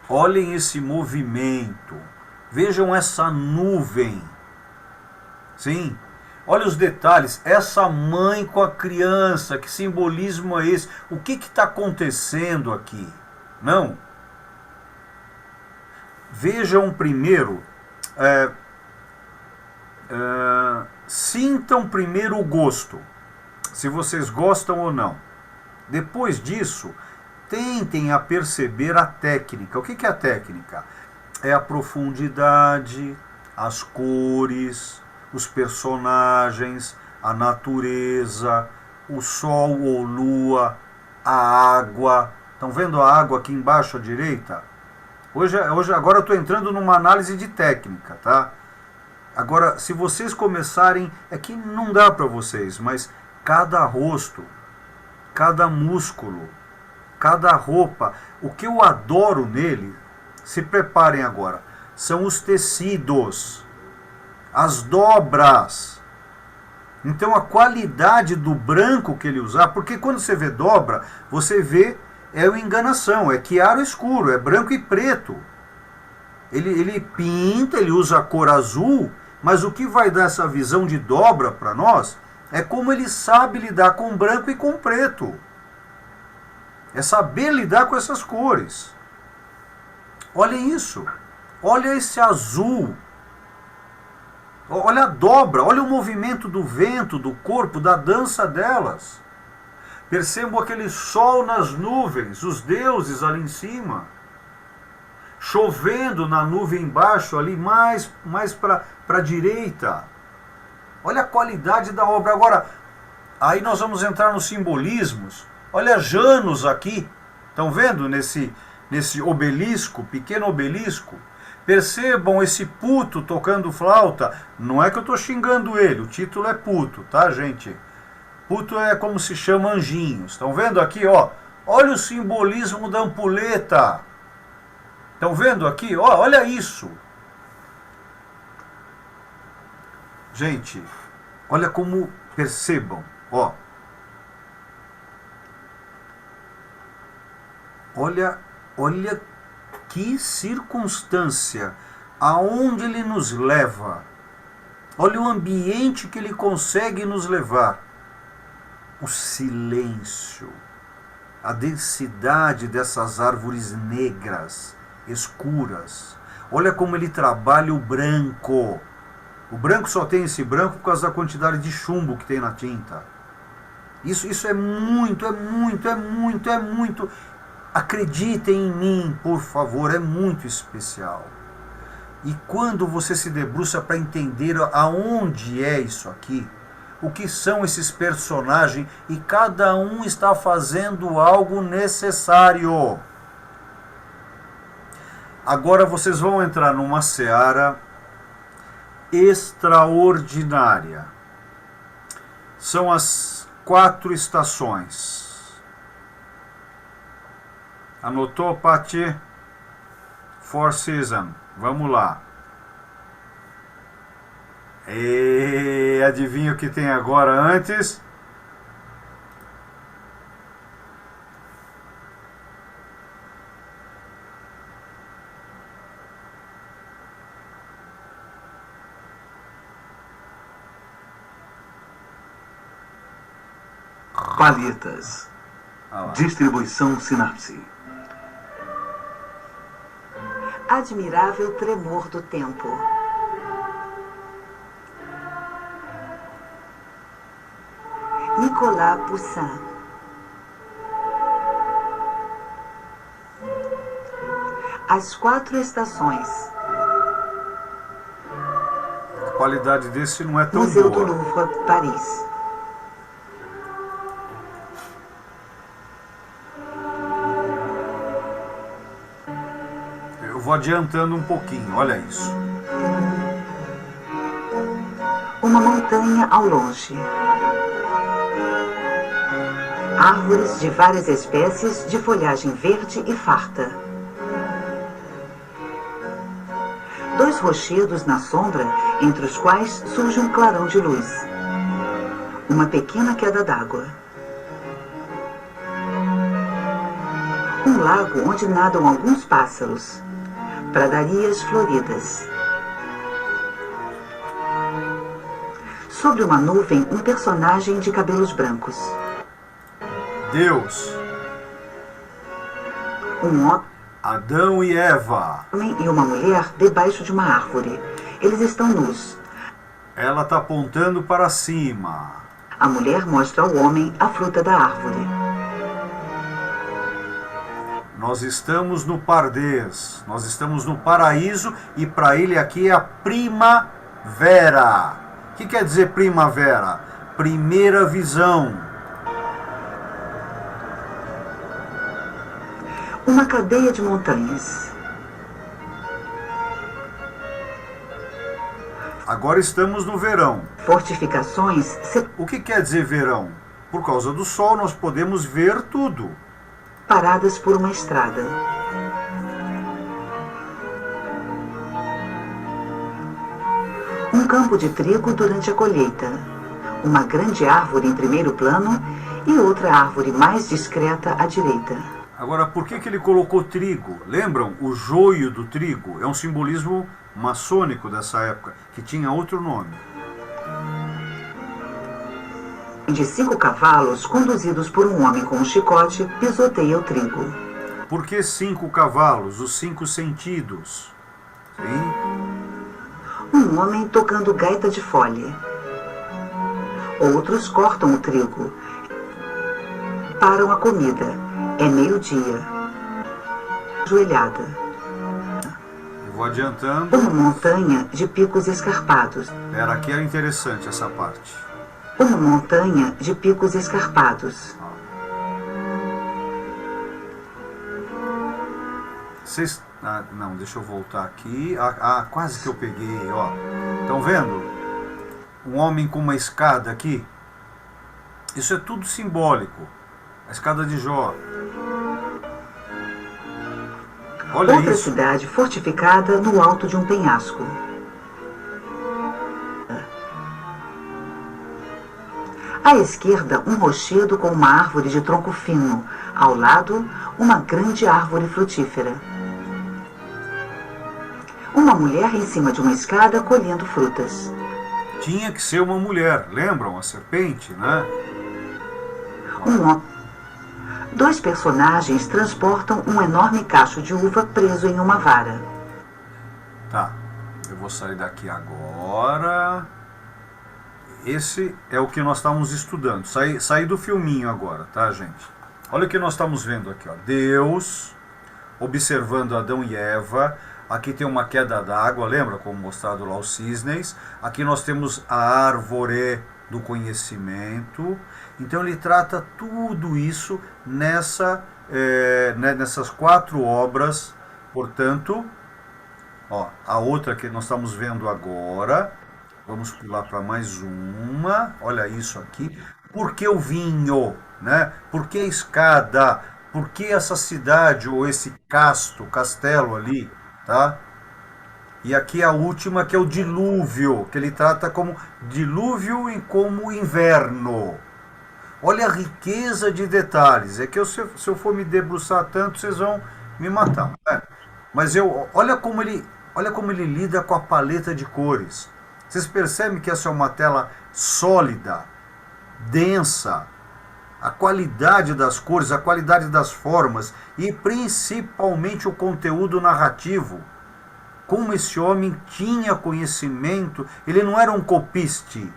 Olhem esse movimento. Vejam essa nuvem. Sim? Olha os detalhes. Essa mãe com a criança. Que simbolismo é esse? O que está acontecendo aqui? Não? Vejam primeiro... sintam primeiro o gosto, se vocês gostam ou não. Depois disso, tentem a perceber a técnica. O que é a técnica? É a profundidade, as cores, os personagens, a natureza, o sol ou lua, a água. Estão vendo a água aqui embaixo à direita? Agora eu estou entrando numa análise de técnica, tá? Agora, se vocês começarem, é que não dá para vocês, mas cada rosto, cada músculo, cada roupa, o que eu adoro nele, se preparem agora, são os tecidos, as dobras. Então a qualidade do branco que ele usar, porque quando você vê dobra, você vê, é uma enganação, é chiaro escuro, é branco e preto. Ele pinta, ele usa a cor azul, mas o que vai dar essa visão de dobra para nós é como ele sabe lidar com branco e com preto. É saber lidar com essas cores. Olhem isso. Olha esse azul. Olha a dobra, olha o movimento do vento, do corpo, da dança delas. Percebam aquele sol nas nuvens, os deuses ali em cima. Chovendo na nuvem embaixo, ali mais para a direita. Olha a qualidade da obra. Agora, aí nós vamos entrar nos simbolismos. Olha Janus aqui. Estão vendo nesse obelisco, pequeno obelisco? Percebam esse puto tocando flauta. Não é que eu estou xingando ele, o título é puto, tá, gente? Puto é como se chama anjinhos. Estão vendo aqui, ó? Olha o simbolismo da ampulheta. Estão vendo aqui? Olha isso. Gente, olha como percebam. Olha que circunstância, aonde ele nos leva. Olha o ambiente que ele consegue nos levar. O silêncio, a densidade dessas árvores negras, escuras. Olha como ele trabalha o branco. O branco só tem esse branco por causa da quantidade de chumbo que tem na tinta. Isso é muito. Acreditem em mim, por favor, é muito especial. E quando você se debruça para entender aonde é isso aqui, o que são esses personagens, e cada um está fazendo algo necessário. Agora vocês vão entrar numa seara extraordinária. São as 4 estações. Anotou, Pati? 4 Seasons. Vamos lá. E adivinha o que tem agora antes? Palhetas. Distribuição Sinapse. Admirável tremor do tempo. Nicolas Poussin. As 4 estações. A qualidade desse não é tão Museu boa. do Louvre, Paris. Eu vou adiantando um pouquinho, olha isso. Uma montanha ao longe. Árvores de várias espécies de folhagem verde e farta. 2 rochedos na sombra, entre os quais surge um clarão de luz. Uma pequena queda d'água. Um lago onde nadam alguns pássaros. Pradarias floridas. Sobre uma nuvem, um personagem de cabelos brancos. Deus, Um Adão e Eva. homem e uma mulher debaixo de uma árvore. Eles estão nus. Ela está apontando para cima. A mulher mostra ao homem a fruta da árvore. Nós estamos no Pardês, nós estamos no paraíso, e para ele aqui é a primavera. O que quer dizer primavera? Primeira visão. Uma cadeia de montanhas. Agora estamos no verão. Fortificações O que quer dizer verão? Por causa do sol nós podemos ver tudo. separadas por uma estrada. Um campo de trigo durante a colheita. Uma grande árvore em primeiro plano e outra árvore mais discreta à direita. Agora, por que ele colocou trigo? Lembram? O joio do trigo é um simbolismo maçônico dessa época, que tinha outro nome. De 5 cavalos, conduzidos por um homem com um chicote, pisoteia o trigo. Por que 5 cavalos? Os 5 sentidos. Sim? Um homem tocando gaita de fole. Outros cortam o trigo. Param a comida. É meio-dia. Ajoelhada. Eu vou adiantando. Uma montanha de picos escarpados. Era aqui era interessante essa parte. Uma montanha de picos escarpados. Vocês... não, deixa eu voltar aqui. Quase que eu peguei, ó. Estão vendo? Um homem com uma escada aqui. Isso é tudo simbólico. A escada de Jó. Olha Outra isso. cidade fortificada no alto de um penhasco. À esquerda, um rochedo com uma árvore de tronco fino. Ao lado, uma grande árvore frutífera. Uma mulher em cima de uma escada colhendo frutas. Tinha que ser uma mulher, lembram? A serpente, né? Dois personagens transportam um enorme cacho de uva preso em uma vara. Tá, eu vou sair daqui agora. Esse é o que nós estamos estudando. Sair do filminho agora, tá, gente? Olha o que nós estamos vendo aqui, ó. Deus observando Adão e Eva. Aqui tem uma queda d'água, lembra como mostrado lá os cisnes? Aqui nós temos a árvore do conhecimento. Então ele trata tudo isso nessas 4 obras. Portanto, ó, a outra que nós estamos vendo agora, vamos pular para mais uma. Olha isso aqui. Por que o vinho, né? Por que a escada? Por que essa cidade ou esse castelo ali? Tá? E aqui a última, que é o dilúvio, que ele trata como dilúvio e como inverno. Olha a riqueza de detalhes. É que se eu for me debruçar tanto, vocês vão me matar, né? Mas olha como ele lida com a paleta de cores. Vocês percebem que essa é uma tela sólida, densa. A qualidade das cores, a qualidade das formas e principalmente o conteúdo narrativo. Como esse homem tinha conhecimento, ele não era um copiste,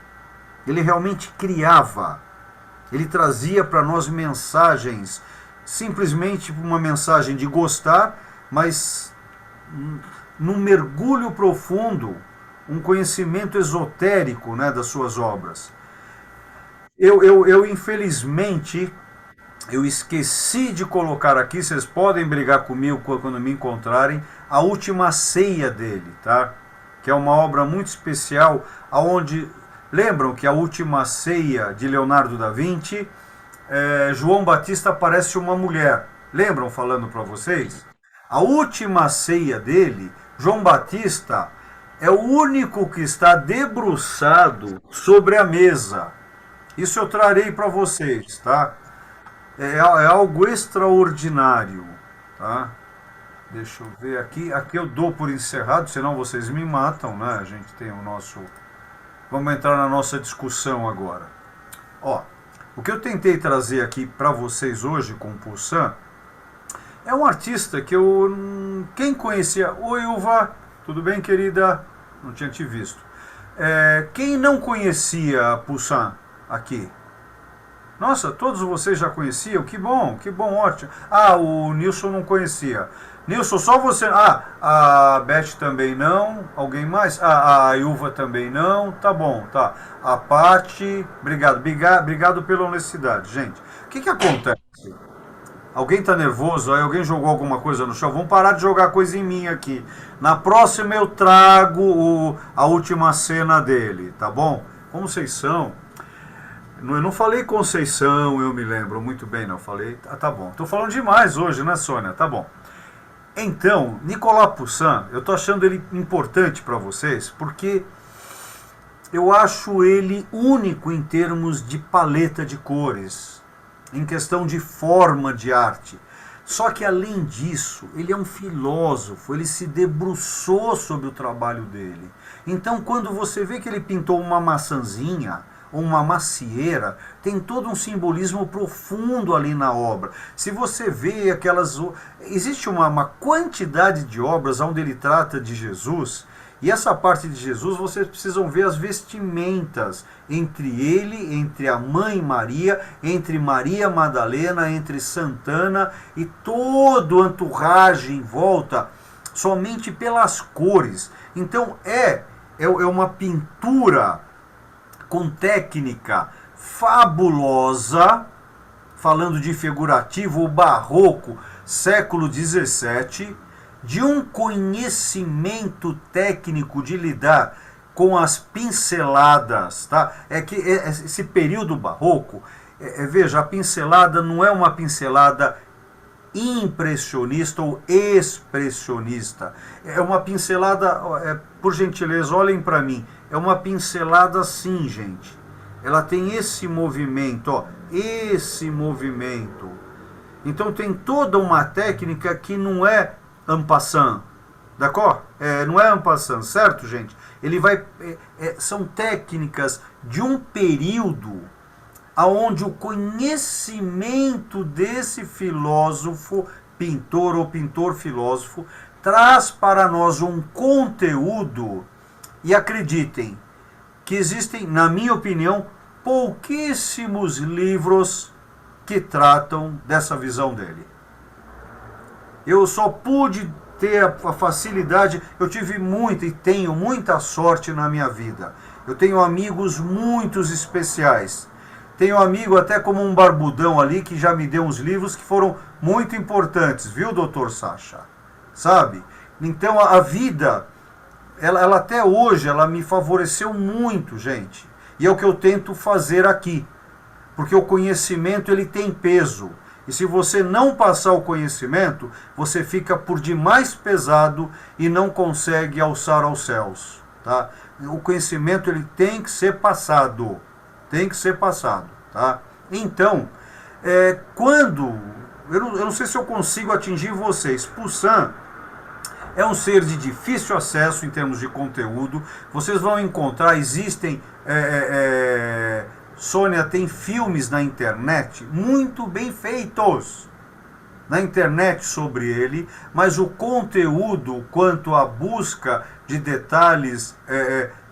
ele realmente criava. Ele trazia para nós mensagens, simplesmente uma mensagem de gostar, mas num mergulho profundo, um conhecimento esotérico, né, das suas obras. Eu infelizmente, eu esqueci de colocar aqui, vocês podem brigar comigo quando me encontrarem, a Última Ceia dele, tá? Que é uma obra muito especial, aonde, lembram que a Última Ceia de Leonardo da Vinci, João Batista parece uma mulher, lembram falando para vocês? A Última Ceia dele, João Batista é o único que está debruçado sobre a mesa. Isso eu trarei para vocês, tá? É algo extraordinário, tá? Deixa eu ver aqui. Aqui eu dou por encerrado, senão vocês me matam, né? A gente tem o nosso... Vamos entrar na nossa discussão agora. Ó, o que eu tentei trazer aqui para vocês hoje com o Poussin é um artista que quem conhecia... Oi, Uva, tudo bem, querida? Não tinha te visto. Quem não conhecia Poussin aqui? Nossa, todos vocês já conheciam? Que bom, ótimo. Ah, o Nilson não conhecia. Nilson, só você... Ah, a Beth também não. Alguém mais? Ah, a Ilva também não. Tá bom, tá. A Paty, obrigado pela honestidade. Gente, o que acontece? Alguém tá nervoso? Aí alguém jogou alguma coisa no chão? Vamos parar de jogar coisa em mim aqui. Na próxima eu trago a última cena dele, tá bom? Como vocês são? Eu não falei Conceição, eu me lembro muito bem, não. Falei, tá bom. Tô falando demais hoje, né, Sônia? Tá bom. Então, Nicolas Poussin, eu tô achando ele importante para vocês, porque eu acho ele único em termos de paleta de cores, em questão de forma de arte. Só que, além disso, ele é um filósofo, ele se debruçou sobre o trabalho dele. Então, quando você vê que ele pintou uma maçãzinha, uma macieira, tem todo um simbolismo profundo ali na obra. Se você vê aquelas... Existe uma quantidade de obras onde ele trata de Jesus, e essa parte de Jesus, vocês precisam ver as vestimentas entre ele, entre a mãe Maria, entre Maria Madalena, entre Santana, e todo o entourage em volta, somente pelas cores. Então é uma pintura com técnica fabulosa, falando de figurativo, o barroco, século XVII, de um conhecimento técnico de lidar com as pinceladas, tá? É que esse período barroco, veja, a pincelada não é uma pincelada impressionista ou expressionista. É uma pincelada, por gentileza, olhem para mim, é uma pincelada assim, gente. Ela tem esse movimento, ó, esse movimento. Então tem toda uma técnica que não é en passant, d'accord? Não é en passant, certo, gente? Ele vai, são técnicas de um período aonde o conhecimento desse filósofo, pintor ou pintor-filósofo, traz para nós um conteúdo, e acreditem que existem, na minha opinião, pouquíssimos livros que tratam dessa visão dele. Eu só pude ter a facilidade, eu tive muita e tenho muita sorte na minha vida. Eu tenho amigos muito especiais. Tenho amigo até como um barbudão ali que já me deu uns livros que foram muito importantes, viu, doutor Sacha? Sabe? Então a vida, ela até hoje, ela me favoreceu muito, gente. E é o que eu tento fazer aqui. Porque o conhecimento, ele tem peso. E se você não passar o conhecimento, você fica por demais pesado e não consegue alçar aos céus. Tá? O conhecimento, ele tem que ser passado. Tem que ser passado. Tá? Então, quando... Eu não sei se eu consigo atingir vocês. Poussin é um ser de difícil acesso em termos de conteúdo. Vocês vão encontrar, existem... Sônia, tem filmes na internet muito bem feitos na internet sobre ele, mas o conteúdo quanto à busca de detalhes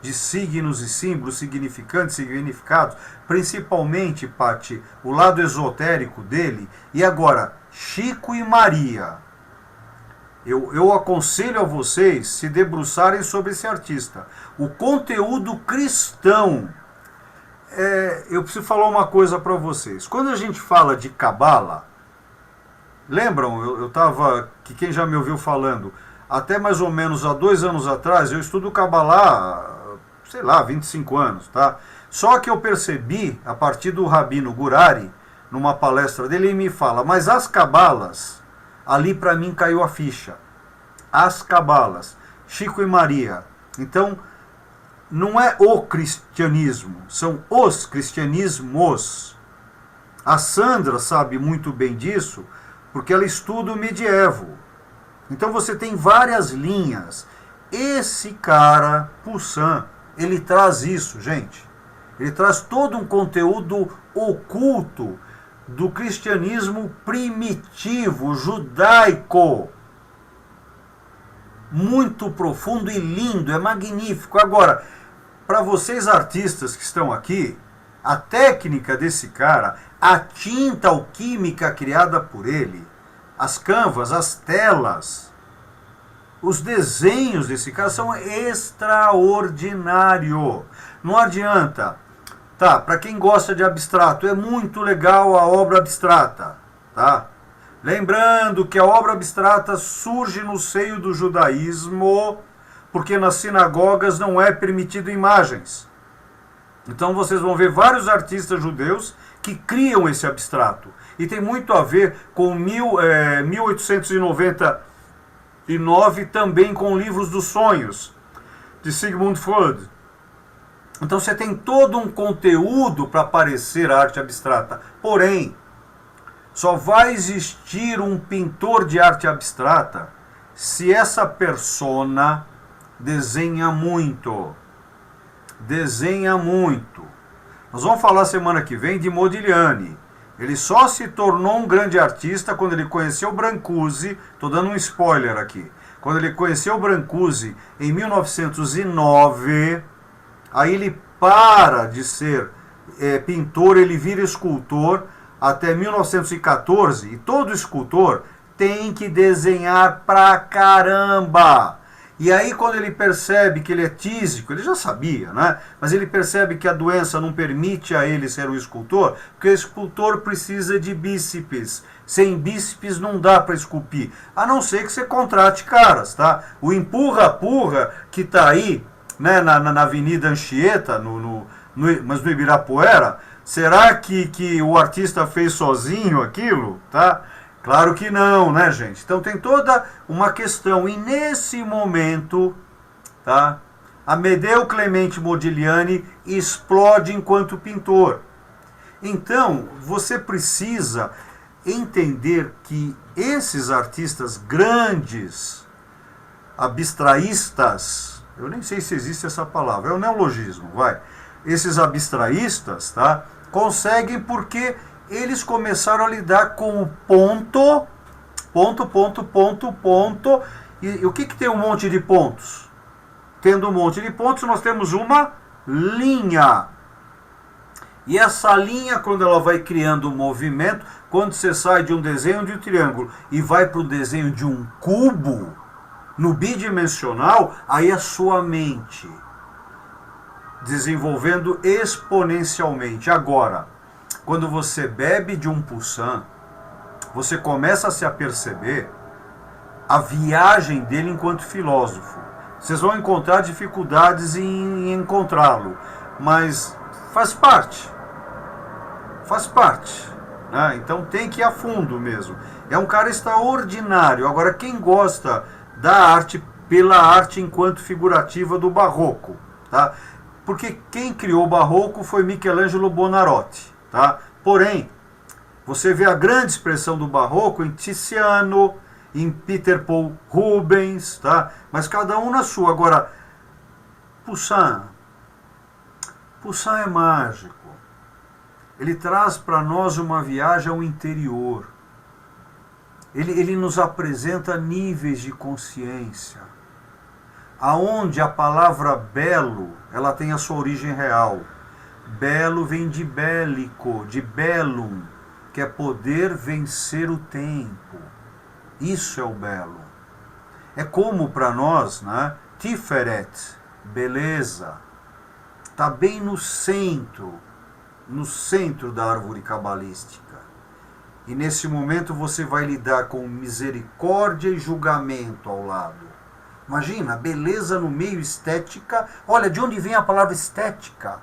de signos e símbolos, significantes, significados, principalmente, Pati, o lado esotérico dele. E agora, Chico e Maria. Eu aconselho a vocês se debruçarem sobre esse artista. O conteúdo cristão. Eu preciso falar uma coisa para vocês. Quando a gente fala de Cabala, lembram? Eu estava, que quem já me ouviu falando, até mais ou menos há 2 anos atrás, eu estudo Cabala, sei lá, 25 anos, tá? Só que eu percebi, a partir do Rabino Gurari, numa palestra dele, ele me fala, mas as Cabalas, ali para mim caiu a ficha. As Cabalas, Chico e Maria. Então, não é o cristianismo, são os cristianismos. A Sandra sabe muito bem disso, porque ela estuda o medievo. Então você tem várias linhas. Esse cara, Poussin, ele traz isso, gente. Ele traz todo um conteúdo oculto do cristianismo primitivo, judaico. Muito profundo e lindo, é magnífico. Agora, para vocês artistas que estão aqui, a técnica desse cara, a tinta alquímica criada por ele, as canvas, as telas, os desenhos desse cara são extraordinários. Não adianta. Tá, para quem gosta de abstrato, é muito legal a obra abstrata, tá? Lembrando que a obra abstrata surge no seio do judaísmo, porque nas sinagogas não é permitido imagens. Então vocês vão ver vários artistas judeus que criam esse abstrato. E tem muito a ver com 1899, também com Livros dos Sonhos, de Sigmund Freud. Então você tem todo um conteúdo para parecer arte abstrata. Porém, só vai existir um pintor de arte abstrata se essa persona desenha muito. Desenha muito. Nós vamos falar semana que vem de Modigliani. Ele só se tornou um grande artista quando ele conheceu Brancusi. Estou dando um spoiler aqui. Quando ele conheceu Brancusi em 1909, aí ele para de ser pintor, ele vira escultor até 1914. E todo escultor tem que desenhar pra caramba. E aí quando ele percebe que ele é tísico, ele já sabia, né? Mas ele percebe que a doença não permite a ele ser um escultor, porque o escultor precisa de bíceps. Sem bíceps não dá para esculpir, a não ser que você contrate caras, tá? O empurra-purra que tá aí, né, na Avenida Anchieta, mas no Ibirapuera, será que o artista fez sozinho aquilo, tá? Claro que não, né, gente? Então tem toda uma questão. E nesse momento, tá, Amedeo Clemente Modigliani explode enquanto pintor. Então, você precisa entender que esses artistas grandes, abstraístas, eu nem sei se existe essa palavra, é um neologismo, vai. Esses abstraístas, tá, conseguem porque eles começaram a lidar com o ponto, e o que tem um monte de pontos? Tendo um monte de pontos, nós temos uma linha. E essa linha, quando ela vai criando um movimento, quando você sai de um desenho de um triângulo e vai para o desenho de um cubo, no bidimensional, aí a sua mente desenvolvendo exponencialmente. Agora, quando você bebe de um Poussin, você começa a se aperceber a viagem dele enquanto filósofo. Vocês vão encontrar dificuldades em encontrá-lo, mas faz parte. Faz parte. Né? Então tem que ir a fundo mesmo. É um cara extraordinário. Agora, quem gosta da arte, pela arte enquanto figurativa do Barroco, tá? Porque quem criou o Barroco foi Michelangelo Buonarroti, tá? Porém, você vê a grande expressão do Barroco em Tiziano, em Peter Paul Rubens, tá? Mas cada um na sua. Agora, Poussin é mágico. Ele traz para nós uma viagem ao interior. Ele nos apresenta níveis de consciência, aonde a palavra belo, ela tem a sua origem real. Belo vem de bélico, de bellum, que é poder vencer o tempo. Isso é o belo. É como para nós, né? Tiferet, beleza, está bem no centro da árvore cabalística. E nesse momento você vai lidar com misericórdia e julgamento ao lado. Imagina, beleza no meio, estética. Olha, de onde vem a palavra estética?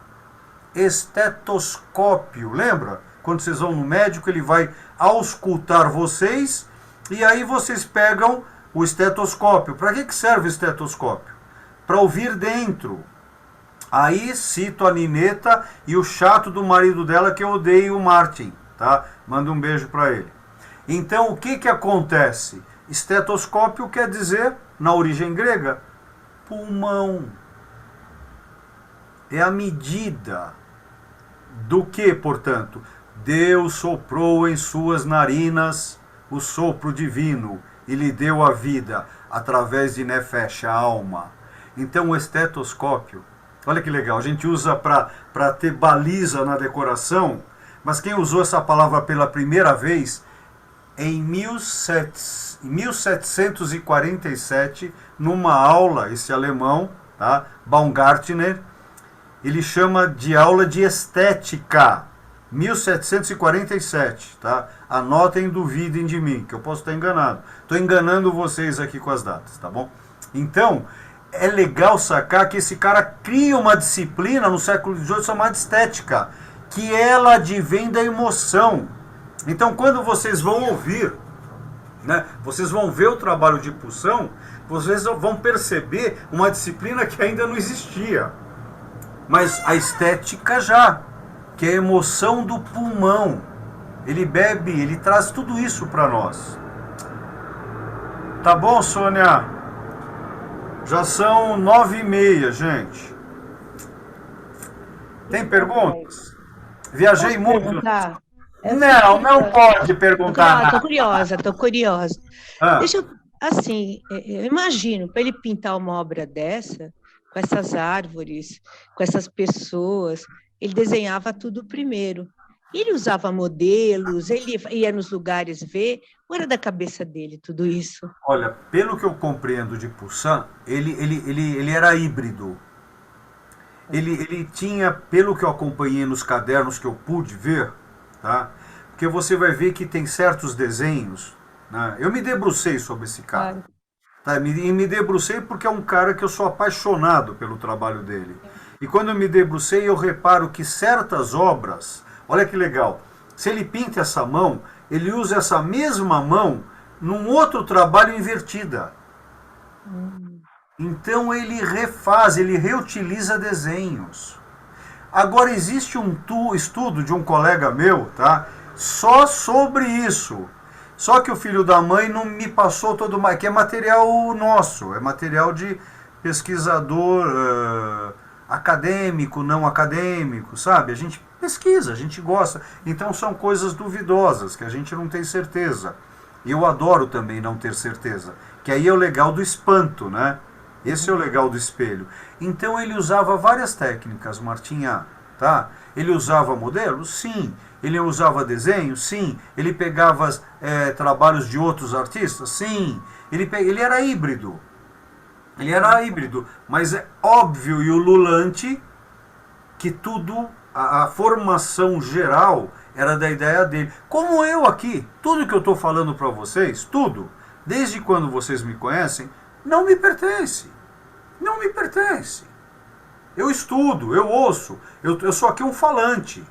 Estetoscópio, lembra? Quando vocês vão no médico, ele vai auscultar vocês e aí vocês pegam o estetoscópio. Para que serve o estetoscópio? Para ouvir dentro. Aí cito a Nineta e o chato do marido dela, que eu odeio, o Martin, tá? Manda um beijo para ele. Então, o que acontece? Estetoscópio quer dizer, na origem grega, pulmão. É a medida do que, portanto? Deus soprou em suas narinas o sopro divino e lhe deu a vida através de nefesh, a alma. Então, o estetoscópio, olha que legal, a gente usa para ter baliza na decoração, mas quem usou essa palavra pela primeira vez em 1747, numa aula, esse alemão, tá? Baumgartner, ele chama de aula de estética, 1747, tá? Anotem, duvidem de mim, que eu posso estar enganado. Estou enganando vocês aqui com as datas, tá bom? Então, é legal sacar que esse cara cria uma disciplina no século XVIII chamada estética, que ela advém da emoção. Então, quando vocês vão ouvir, né, vocês vão ver o trabalho de Poussin, vocês vão perceber uma disciplina que ainda não existia. Mas a estética já, que é a emoção do pulmão. Ele bebe, ele traz tudo isso para nós. Tá bom, Sônia? Já são 9h30, gente. Tem perguntas? Viajei Posso muito. perguntar? Não pode perguntar Tô nada. curiosa. Ah, Deixa eu, assim, eu imagino, para ele pintar uma obra dessa, com essas árvores, com essas pessoas, ele desenhava tudo primeiro. Ele usava modelos, ele ia nos lugares ver, ou era da cabeça dele tudo isso? olha, pelo que eu compreendo de Poussin, ele era híbrido. Ele tinha, pelo que eu acompanhei nos cadernos que eu pude ver, tá? Porque você vai ver que tem certos desenhos, né? Eu me debrucei sobre esse cara. Claro. Tá? E me debrucei porque é um cara que eu sou apaixonado pelo trabalho dele. E quando eu me debrucei, eu reparo que certas obras, olha que legal, se ele pinta essa mão, ele usa essa mesma mão num outro trabalho invertida. Então ele refaz, ele reutiliza desenhos. Agora existe um estudo de um colega meu, tá, só sobre isso. Só que o filho da mãe não me passou todo mais, que é material nosso, é material de pesquisador acadêmico, não acadêmico, sabe? A gente pesquisa, a gente gosta. Então são coisas duvidosas, que a gente não tem certeza. E eu adoro também não ter certeza, que aí é o legal do espanto, né? Esse é o legal do espelho. Então ele usava várias técnicas, Martinha, tá? Ele usava modelos? Sim. Ele usava desenho? Sim. Ele pegava trabalhos de outros artistas? Sim. Ele era híbrido. Ele era híbrido. Mas é óbvio e ululante que tudo, a formação geral era da ideia dele. Como eu aqui, tudo que eu estou falando para vocês, tudo, desde quando vocês me conhecem, não me pertence. Não me pertence. Eu estudo, eu ouço, eu sou aqui um falante.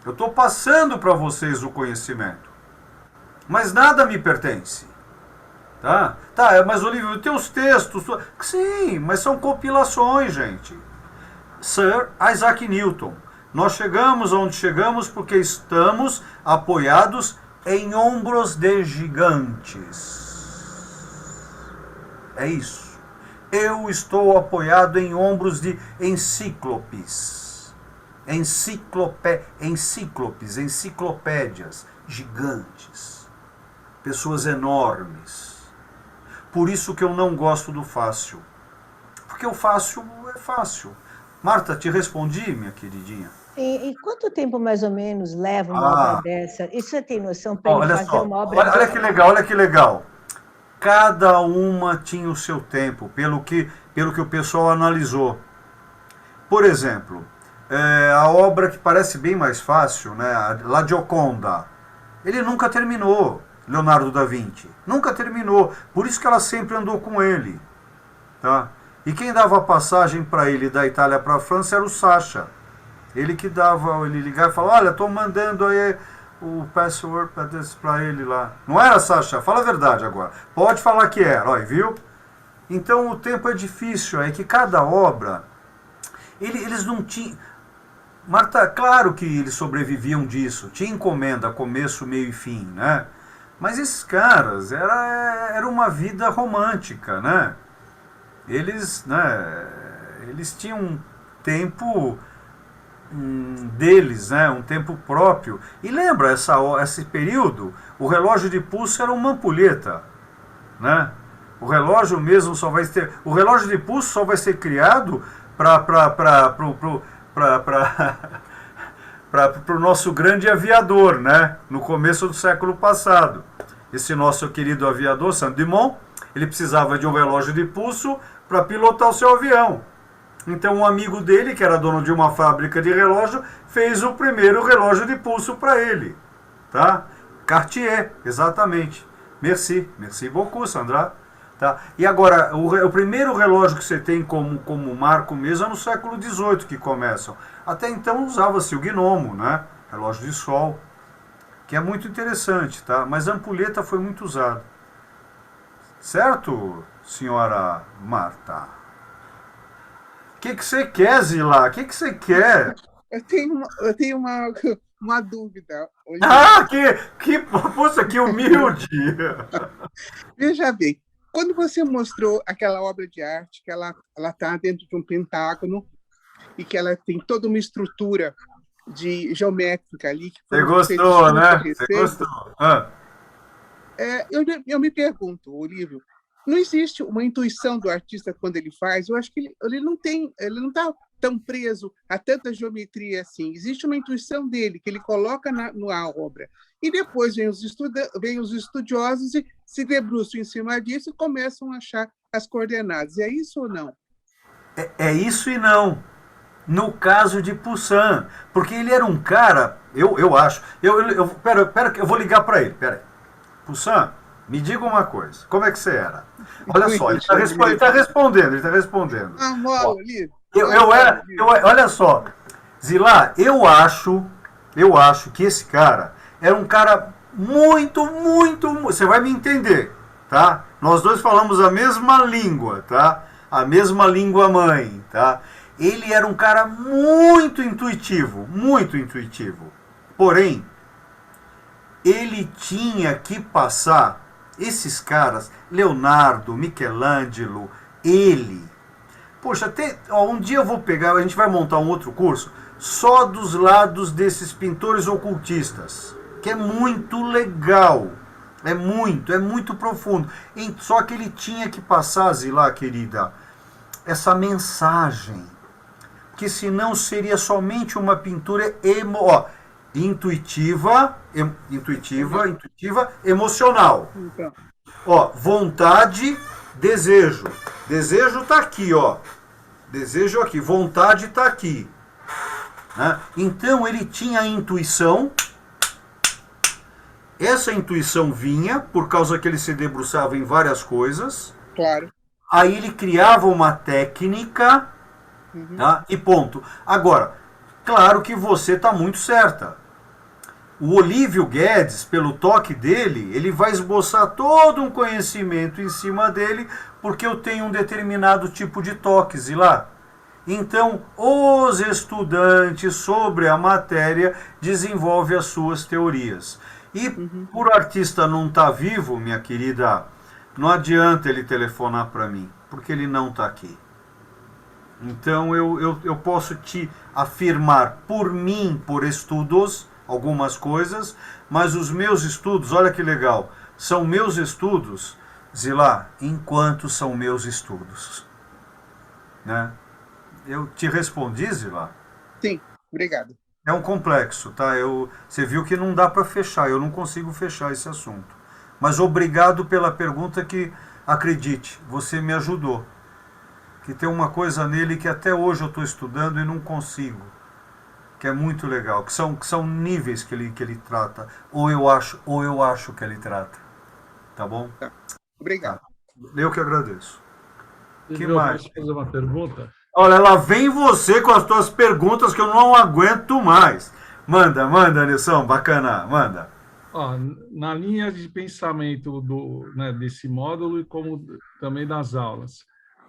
Eu estou passando para vocês o conhecimento. Mas nada me pertence. Tá, mas Olívio, tem os textos... Sim, mas são compilações, gente. Sir Isaac Newton. Nós chegamos onde chegamos porque estamos apoiados em ombros de gigantes. É isso. Eu estou apoiado em ombros de encíclopes. Enciclopédias gigantes. Pessoas enormes. Por isso que eu não gosto do fácil. Porque o fácil é fácil. Marta, te respondi, minha queridinha? E quanto tempo mais ou menos leva uma obra dessa? Isso você tem noção para ele fazer uma obra olha que legal, olha que legal. Cada uma tinha o seu tempo, pelo que o pessoal analisou. Por exemplo, a obra que parece bem mais fácil, né, La Gioconda, ele nunca terminou, Leonardo da Vinci. Nunca terminou. Por isso que ela sempre andou com ele. Tá? E quem dava passagem para ele da Itália para a França era o Sacha. Ele que dava, ele ligava e falava, olha, estou mandando aí o password para ele lá. Não era, Sacha? Fala a verdade agora. Pode falar que era, olha, viu? Então o tempo é difícil, é que cada obra, eles não tinham... Marta, claro que eles sobreviviam disso, tinha encomenda, começo, meio e fim, né? Mas esses caras, era uma vida romântica, né? Eles tinham um tempo deles, né? Um tempo próprio. E lembra, esse período, o relógio de pulso era uma ampulheta, né? O relógio mesmo só vai ter... O relógio de pulso só vai ser criado para o nosso grande aviador, né? No começo do século passado. Esse nosso querido aviador, Saint-Dumont, ele precisava de um relógio de pulso para pilotar o seu avião. Então um amigo dele, que era dono de uma fábrica de relógio, fez o primeiro relógio de pulso para ele. Tá? Cartier, exatamente. Merci beaucoup, Sandra. Tá? E agora, o primeiro relógio que você tem como marco mesmo é no século XVIII que começam. Até então usava-se o gnomo, né? Relógio de sol, que é muito interessante, tá? Mas a ampulheta foi muito usada. Certo, senhora Marta? O que você quer, Zila? O que você quer? Eu tenho uma dúvida. Poxa, que humilde! Veja bem, quando você mostrou aquela obra de arte, que ela está dentro de um pentágono e que ela tem toda uma estrutura geométrica ali. Você gostou, né? Você gostou. Eu me pergunto, Olívio, não existe uma intuição do artista quando ele faz? Eu acho que ele não está tão preso a tanta geometria assim. Existe uma intuição dele, que ele coloca na obra. E depois vem os estudiosos e se debruçam em cima disso e começam a achar as coordenadas. É isso ou não? É isso e não. No caso de Poussin, porque ele era um cara, eu acho... Pera, eu vou ligar para ele, pera aí. Poussin, me diga uma coisa, como é que você era? Olha só, ele está respondendo. Olha só, Zila, eu acho que esse cara era um cara muito, você vai me entender, tá? Nós dois falamos a mesma língua, tá? A mesma língua mãe, tá? Ele era um cara muito intuitivo, porém, ele tinha que passar, esses caras, Leonardo, Michelangelo, ele. Poxa, um dia eu vou pegar, a gente vai montar um outro curso, só dos lados desses pintores ocultistas, que é muito legal, é muito profundo. Só que ele tinha que passar, Zilá, querida, essa mensagem, que senão seria somente uma pintura intuitiva, emocional. Então, Vontade, desejo. Desejo tá aqui, Desejo aqui, vontade tá aqui. Né? Então ele tinha a intuição. Essa intuição vinha por causa que ele se debruçava em várias coisas. claro. Aí ele criava uma técnica, tá? E ponto. Agora, claro que você está muito certa. O Olívio Guedes, pelo toque dele, ele vai esboçar todo um conhecimento em cima dele, porque eu tenho um determinado tipo de toques, e lá. Então, os estudantes sobre a matéria desenvolvem as suas teorias. E por o artista não estar vivo, minha querida, não adianta ele telefonar para mim, porque ele não está aqui. Então eu posso te afirmar por mim, por estudos, algumas coisas, mas os meus estudos, olha que legal, são meus estudos, Zilá, enquanto são meus estudos. Né? Eu te respondi, Zilá? Sim, obrigado. É um complexo, tá? Você viu que não dá para fechar, eu não consigo fechar esse assunto. Mas obrigado pela pergunta que, acredite, você me ajudou. Que tem uma coisa nele que até hoje eu estou estudando e não consigo. Que é muito legal, que são níveis que ele trata. Ou eu acho que ele trata. Tá bom? Tá. Obrigado. Tá. Eu que agradeço. Que Eu mais? posso fazer uma pergunta? Olha, lá vem você com as tuas perguntas que eu não aguento mais. Manda, Nilson, bacana, manda. Na linha de pensamento desse módulo e como também das aulas,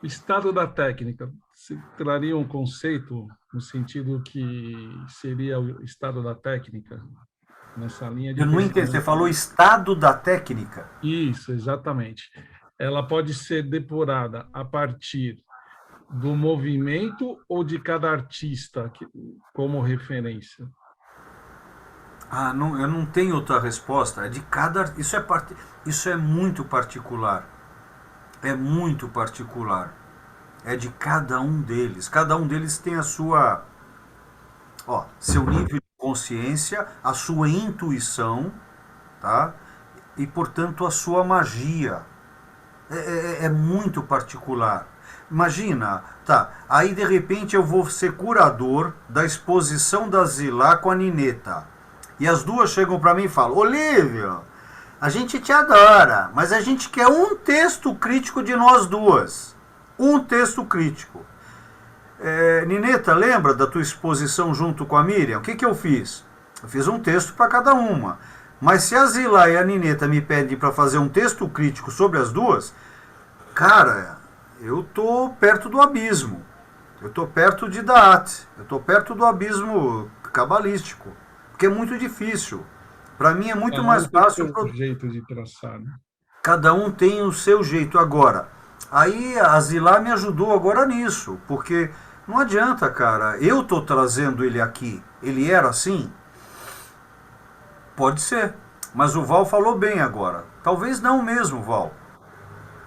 o estado da técnica, você traria um conceito no sentido que seria o estado da técnica nessa linha de Eu não pensamento? entendi, você falou estado da técnica? Isso, exatamente. Ela pode ser depurada a partir do movimento ou de cada artista como referência? Eu não tenho outra resposta. É de cada. Isso é muito particular. É muito particular. É de cada um deles. Cada um deles tem a sua, seu nível de consciência, a sua intuição, tá? E portanto a sua magia. É muito particular. Imagina, aí de repente eu vou ser curador da exposição da Zilá com a Nineta. E as duas chegam para mim e falam: Olívio, a gente te adora, mas a gente quer um texto crítico de nós duas. Um texto crítico. Nineta, lembra da tua exposição junto com a Miriam? O que eu fiz? Eu fiz um texto para cada uma. Mas se a Zilá e a Nineta me pedem para fazer um texto crítico sobre as duas, cara, eu tô perto do abismo. Eu tô perto de Da'at. Eu tô perto do abismo cabalístico. Porque é muito difícil. Para mim é muito mais fácil. Tem um jeito de traçar, né? Cada um tem o seu jeito. Agora, aí a Zilá me ajudou agora nisso. Porque não adianta, cara. Eu tô trazendo ele aqui. Ele era assim? Pode ser. Mas o Val falou bem agora. Talvez não mesmo, Val.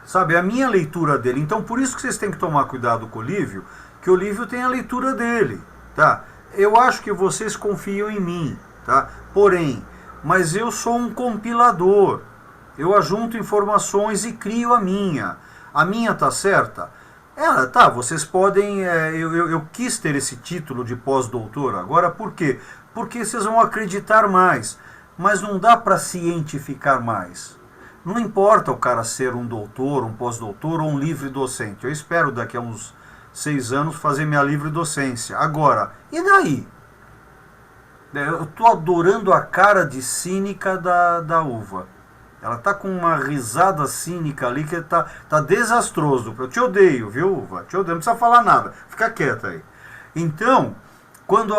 Sabe, é a minha leitura dele. Então, por isso que vocês têm que tomar cuidado com o Olívio, que o Olívio tem a leitura dele, tá? Eu acho que vocês confiam em mim, tá? Porém, mas eu sou um compilador. Eu ajunto informações e crio a minha. A minha tá certa? Vocês podem... Eu quis ter esse título de pós-doutor agora, por quê? Porque vocês vão acreditar mais. Mas não dá para cientificar mais. Não importa o cara ser um doutor, um pós-doutor ou um livre docente. Eu espero daqui a uns 6 anos fazer minha livre docência. Agora, e daí? Eu estou adorando a cara de cínica da Uva. Ela tá com uma risada cínica ali que tá desastroso. Eu te odeio, viu, Uva? Te odeio, não precisa falar nada. Fica quieta aí. Então, quando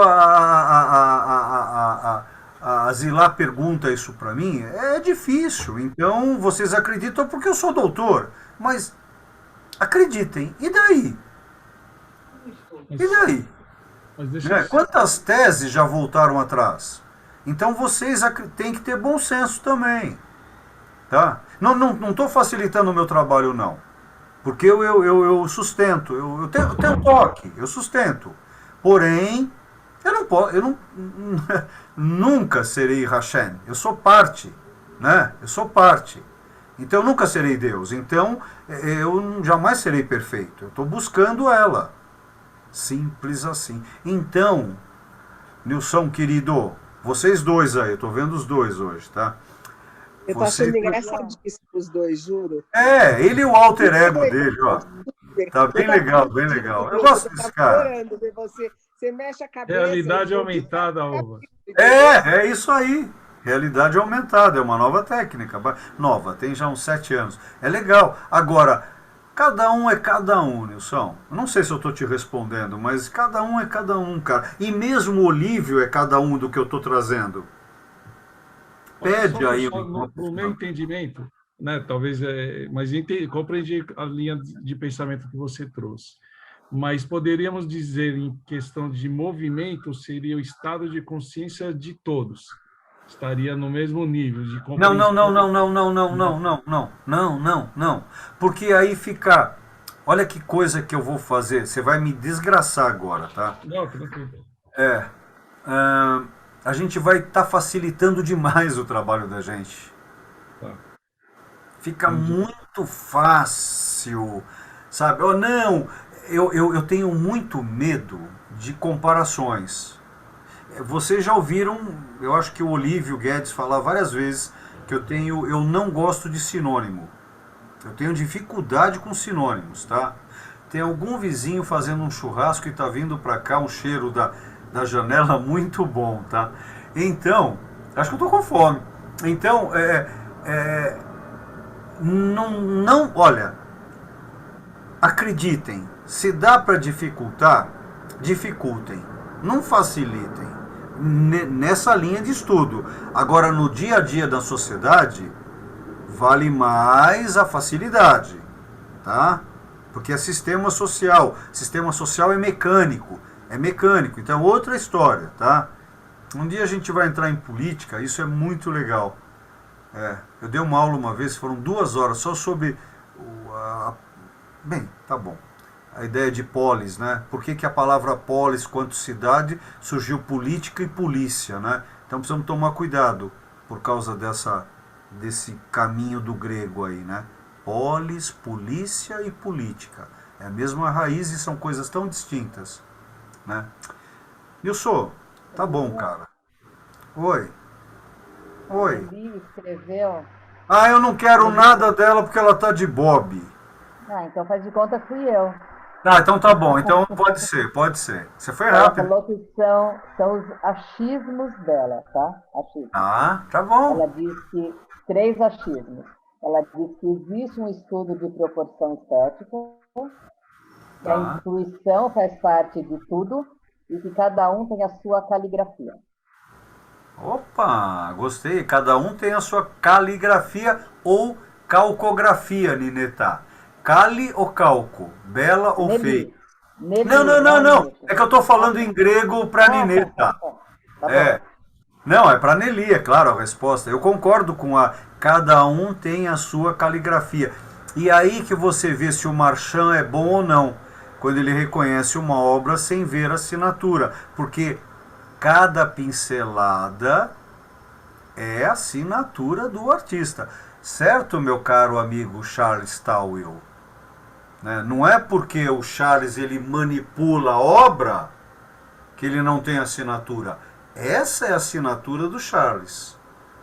a Zilá pergunta isso para mim, é difícil. Então, vocês acreditam porque eu sou doutor. Mas acreditem, e daí? E daí? Mas deixa eu... Quantas teses já voltaram atrás? Então, vocês têm que ter bom senso também. Tá? Não estou facilitando o meu trabalho, não. Porque eu sustento, eu tenho toque, eu sustento. Porém, eu não posso, nunca serei Hashem. Eu sou parte, né? Eu sou parte. Então, eu nunca serei Deus. Então, eu jamais serei perfeito. Eu estou buscando ela. Simples assim. Então, Nilson, querido, vocês dois aí, eu estou vendo os dois hoje, tá? Eu tô achando engraçadíssimo os dois, juro. Ele e o alter ego dele, ó. Tá bem legal, bem legal. Eu gosto desse cara. Você mexe a cabeça. Realidade aumentada, Alva. É isso aí. Realidade aumentada, é uma nova técnica. Nova, tem já uns 7 anos. É legal. Agora, cada um é cada um, Nilson. Eu não sei se eu estou te respondendo, mas cada um é cada um, cara. E mesmo o Olívio é cada um do que eu estou trazendo. Pede aí. No meu entendimento, né, talvez, mas compreendi a linha de pensamento que você trouxe. Mas poderíamos dizer, em questão de movimento, seria o estado de consciência de todos. Estaria no mesmo nível de compreensão. Não. Porque aí fica... Olha que coisa que eu vou fazer. Você vai me desgraçar agora, tá? Não, tranquilo. A gente vai estar facilitando demais o trabalho da gente. Tá. Fica muito fácil, sabe? Eu tenho muito medo de comparações. Vocês já ouviram, eu acho que o Olívio Guedes falar várias vezes que eu não gosto de sinônimo. Eu tenho dificuldade com sinônimos, tá? Tem algum vizinho fazendo um churrasco e tá vindo para cá um cheiro da janela muito bom, tá? Então, acho que eu tô com fome. Então, olha, acreditem, se dá para dificultar, dificultem, não facilitem nessa linha de estudo. Agora, no dia a dia da sociedade, vale mais a facilidade, tá? Porque é sistema social é mecânico. Então, outra história, tá? Um dia a gente vai entrar em política, isso é muito legal. Eu dei uma aula uma vez, foram 2 horas, só sobre bem, tá bom. A ideia de polis, né? Por que a palavra polis, quanto cidade, surgiu política e polícia, né? Então precisamos tomar cuidado por causa desse caminho do grego aí, né? Polis, polícia e política. É a mesma raiz e são coisas tão distintas, né? Nilson, tá bom, cara. Oi. Escreveu. Eu não quero nada dela porque ela tá de bob. Então faz de conta que fui eu. Então tá bom. Então pode ser. Você foi rápido. Ela falou que são os achismos dela, tá? Achismos. Tá bom. Ela disse 3 achismos. Ela diz que existe um estudo de proporção estética, que a intuição faz parte de tudo e que cada um tem a sua caligrafia. Opa, gostei. Cada um tem a sua caligrafia ou calcografia, Nineta. Cali ou calco? Bela ou feia? Não. É que eu estou falando em grego para Nineta. Tá Não, é para Nelly, é claro a resposta. Eu concordo com cada um tem a sua caligrafia. E aí que você vê se o Marchand é bom ou não, quando ele reconhece uma obra sem ver a assinatura. Porque cada pincelada é a assinatura do artista. Certo, meu caro amigo Charles Towell? Não é porque o Charles ele manipula a obra que ele não tem assinatura. Essa é a assinatura do Charles.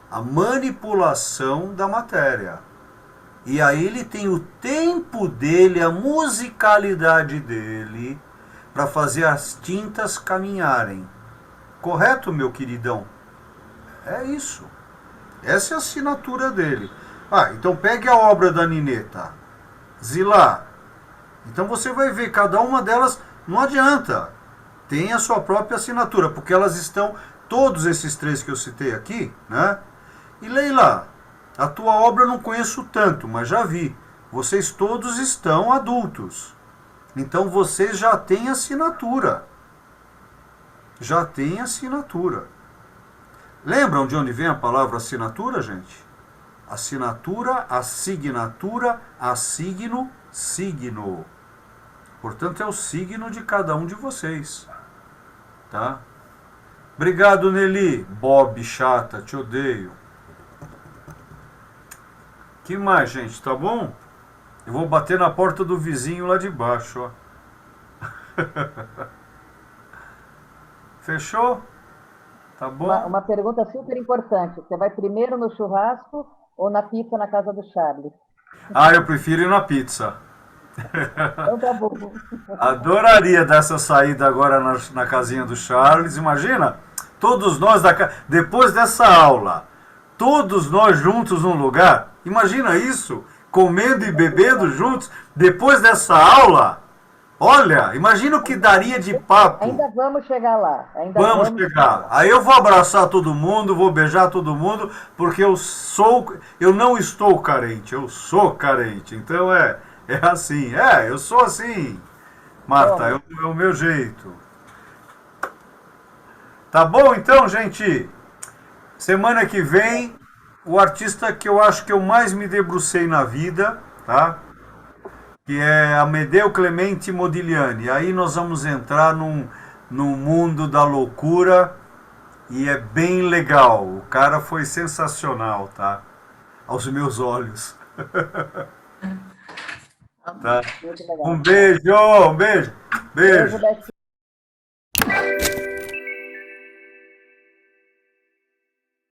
A manipulação da matéria. E aí ele tem o tempo dele, a musicalidade dele, para fazer as tintas caminharem. Correto, meu queridão? É isso. Essa é a assinatura dele. Então pegue a obra da Nineta. Zilá. Então você vai ver, cada uma delas, não adianta. Tem a sua própria assinatura, porque elas estão todos esses 3 que eu citei aqui, né? E Leila, a tua obra eu não conheço tanto, mas já vi. Vocês todos estão adultos. Então vocês já têm assinatura. Já têm assinatura. Lembram de onde vem a palavra assinatura, gente? Assinatura, assignatura, assigno, signo. Portanto, é o signo de cada um de vocês. Tá? Obrigado, Nelly. Bob, chata, te odeio. Que mais, gente? Tá bom? Eu vou bater na porta do vizinho lá de baixo, ó. Fechou? Tá bom? Uma pergunta super importante. Você vai primeiro no churrasco ou na pizza na casa do Charles? Ah, eu prefiro ir na pizza. Então tá bom. Adoraria dar essa saída agora na casinha do Charles. Imagina, todos nós, depois dessa aula, todos nós juntos num lugar. Imagina isso, comendo e bebendo juntos, depois dessa aula. Olha, imagina o que daria de papo. Ainda vamos chegar lá. Vamos chegar. Aí eu vou abraçar todo mundo, vou beijar todo mundo, porque eu não estou carente, eu sou carente. Então é assim, eu sou assim, Marta, é o meu jeito. Tá bom então, gente? Semana que vem, o artista que eu acho que eu mais me debrucei na vida, tá? Que é Amedeo Clemente Modigliani. Aí nós vamos entrar num mundo da loucura e é bem legal. O cara foi sensacional, tá? Aos meus olhos. Tá? Um beijo, um beijo. Beijo.